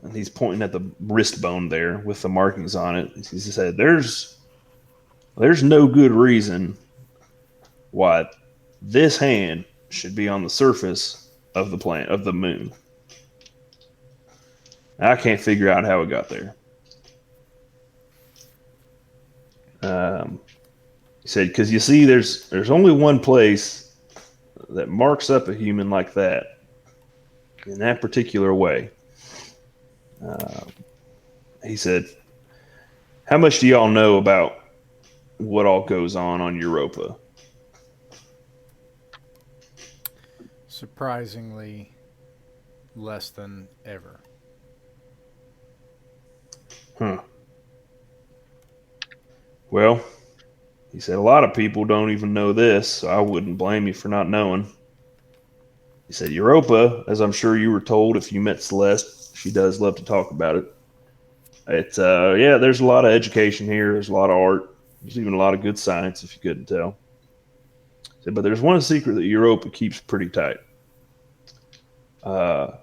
and he's pointing at the wrist bone there with the markings on it. He said, there's no good reason why this hand should be on the surface of the planet of the moon. I can't figure out how it got there. Um, he said, because you see, there's only one place that marks up a human like that in that particular way. Uh, he said, how much do y'all know about what all goes on Europa? Surprisingly, less than ever. Huh. Well, he said, a lot of people don't even know this, so I wouldn't blame you for not knowing. He said, Europa, as I'm sure you were told if you met Celeste, she does love to talk about it. It's, yeah, there's a lot of education here. There's a lot of art. There's even a lot of good science, if you couldn't tell. He said, but there's one secret that Europa keeps pretty tight. Uh,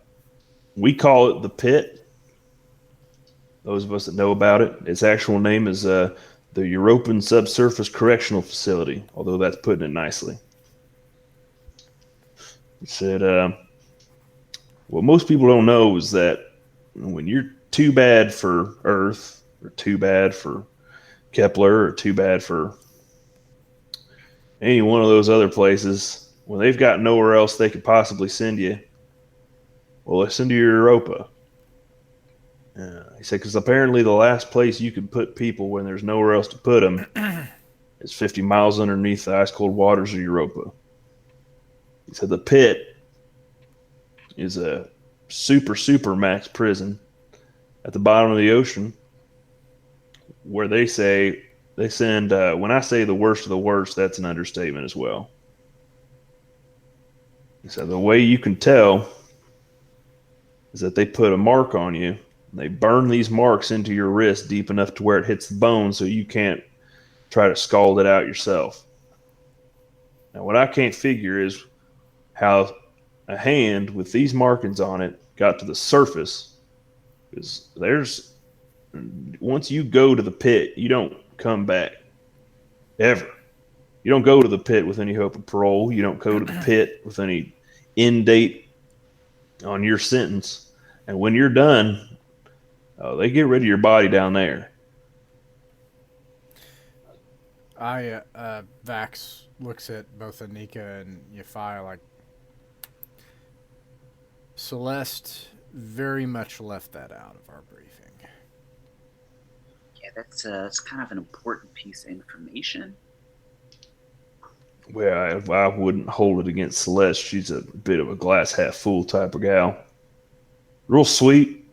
we call it the pit. Those of us that know about it, its actual name is the European Subsurface Correctional Facility, although that's putting it nicely. He said, what most people don't know is that when you're too bad for Earth, or too bad for Kepler, or too bad for any one of those other places, when they've got nowhere else they could possibly send you, well, they send you to Europa. He said, because apparently the last place you can put people when there's nowhere else to put them is 50 miles underneath the ice cold waters of Europa. He said the pit is a super max prison at the bottom of the ocean where they send, when I say the worst of the worst, that's an understatement as well. He said the way you can tell is that they put a mark on you. They burn these marks into your wrist deep enough to where it hits the bone so you can't try to scald it out yourself. Now, what I can't figure is how a hand with these markings on it got to the surface. Because once you go to the pit, you don't come back ever. You don't go to the pit with any hope of parole. You don't go to the pit with any end date on your sentence. And when you're done, they get rid of your body down there. Vax looks at both Anika and Yafai like Celeste very much left that out of our briefing. Yeah, that's kind of an important piece of information. Well, I wouldn't hold it against Celeste. She's a bit of a glass half full type of gal. Real sweet,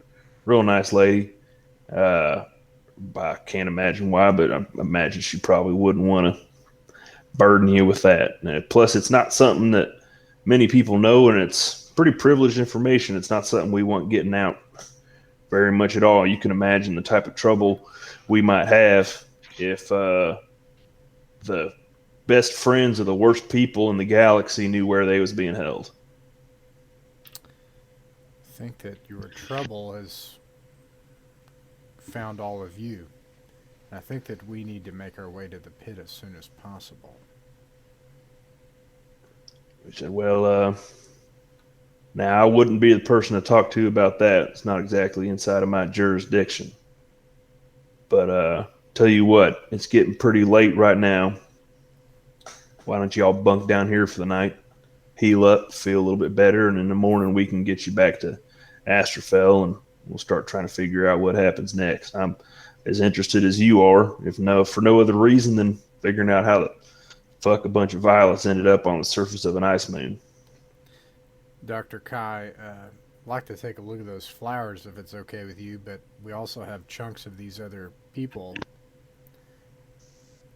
real nice lady. I can't imagine why, but I imagine she probably wouldn't want to burden you with that. Plus, it's not something that many people know, and it's pretty privileged information. It's not something we want getting out very much at all. You can imagine the type of trouble we might have if the best friends of the worst people in the galaxy knew where they was being held. I think that your trouble has found all of you. And I think that we need to make our way to the pit as soon as possible. We said, well, now I wouldn't be the person to talk to about that. It's not exactly inside of my jurisdiction. But tell you what, it's getting pretty late right now. Why don't you all bunk down here for the night, heal up, feel a little bit better, and in the morning we can get you back to Astrofel, and we'll start trying to figure out what happens next. I'm as interested as you are, for no other reason than figuring out how the fuck a bunch of violets ended up on the surface of an ice moon. Dr. Kai, I'd like to take a look at those flowers if it's okay with you, but we also have chunks of these other people.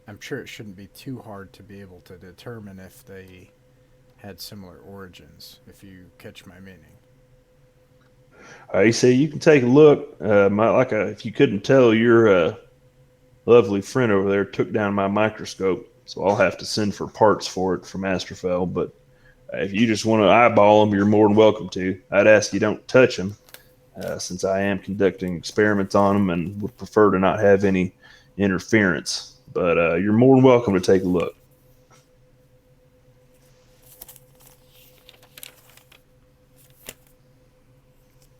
I'm sure it shouldn't be too hard to be able to determine if they had similar origins, if you catch my meaning. You say you can take a look. If you couldn't tell, your lovely friend over there took down my microscope, so I'll have to send for parts for it from Astrophel. But if you just want to eyeball them, you're more than welcome to. I'd ask you don't touch them, since I am conducting experiments on them and would prefer to not have any interference. But you're more than welcome to take a look.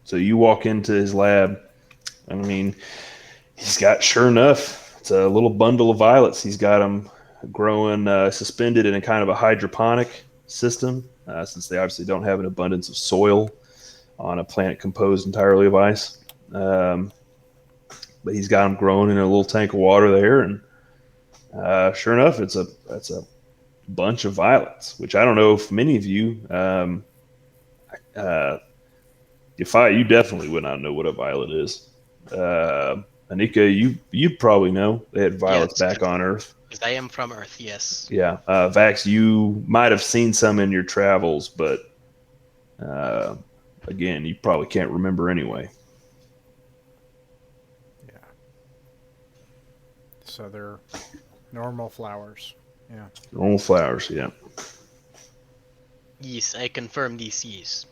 So you walk into his lab. I mean, he's got, sure enough, it's a little bundle of violets. He's got them growing suspended in a kind of a hydroponic system, since they obviously don't have an abundance of soil on a planet composed entirely of ice. But he's got them growing in a little tank of water there, and sure enough, that's a bunch of violets. Which I don't know if many of you, uh, you definitely would not know what a violet is. Anika, you probably know. They had violets Yes, back on Earth. because I am from Earth. Yes. Yeah, Vax, you might have seen some in your travels, but uh, again, you probably can't remember anyway. Yeah. So they're normal flowers. Yeah. Normal flowers, yeah. Yes, I confirm this. Yes.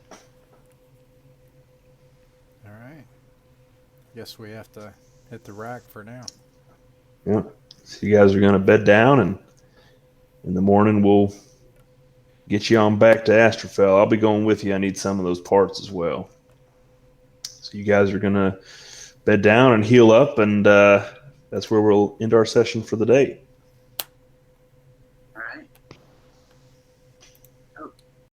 All right. Guess we have to hit the rack for now. Yeah. So you guys are going to bed down, and in the morning we'll get you on back to Astrophel. I'll be going with you. I need some of those parts as well. So you guys are going to bed down and heal up, and that's where we'll end our session for the day.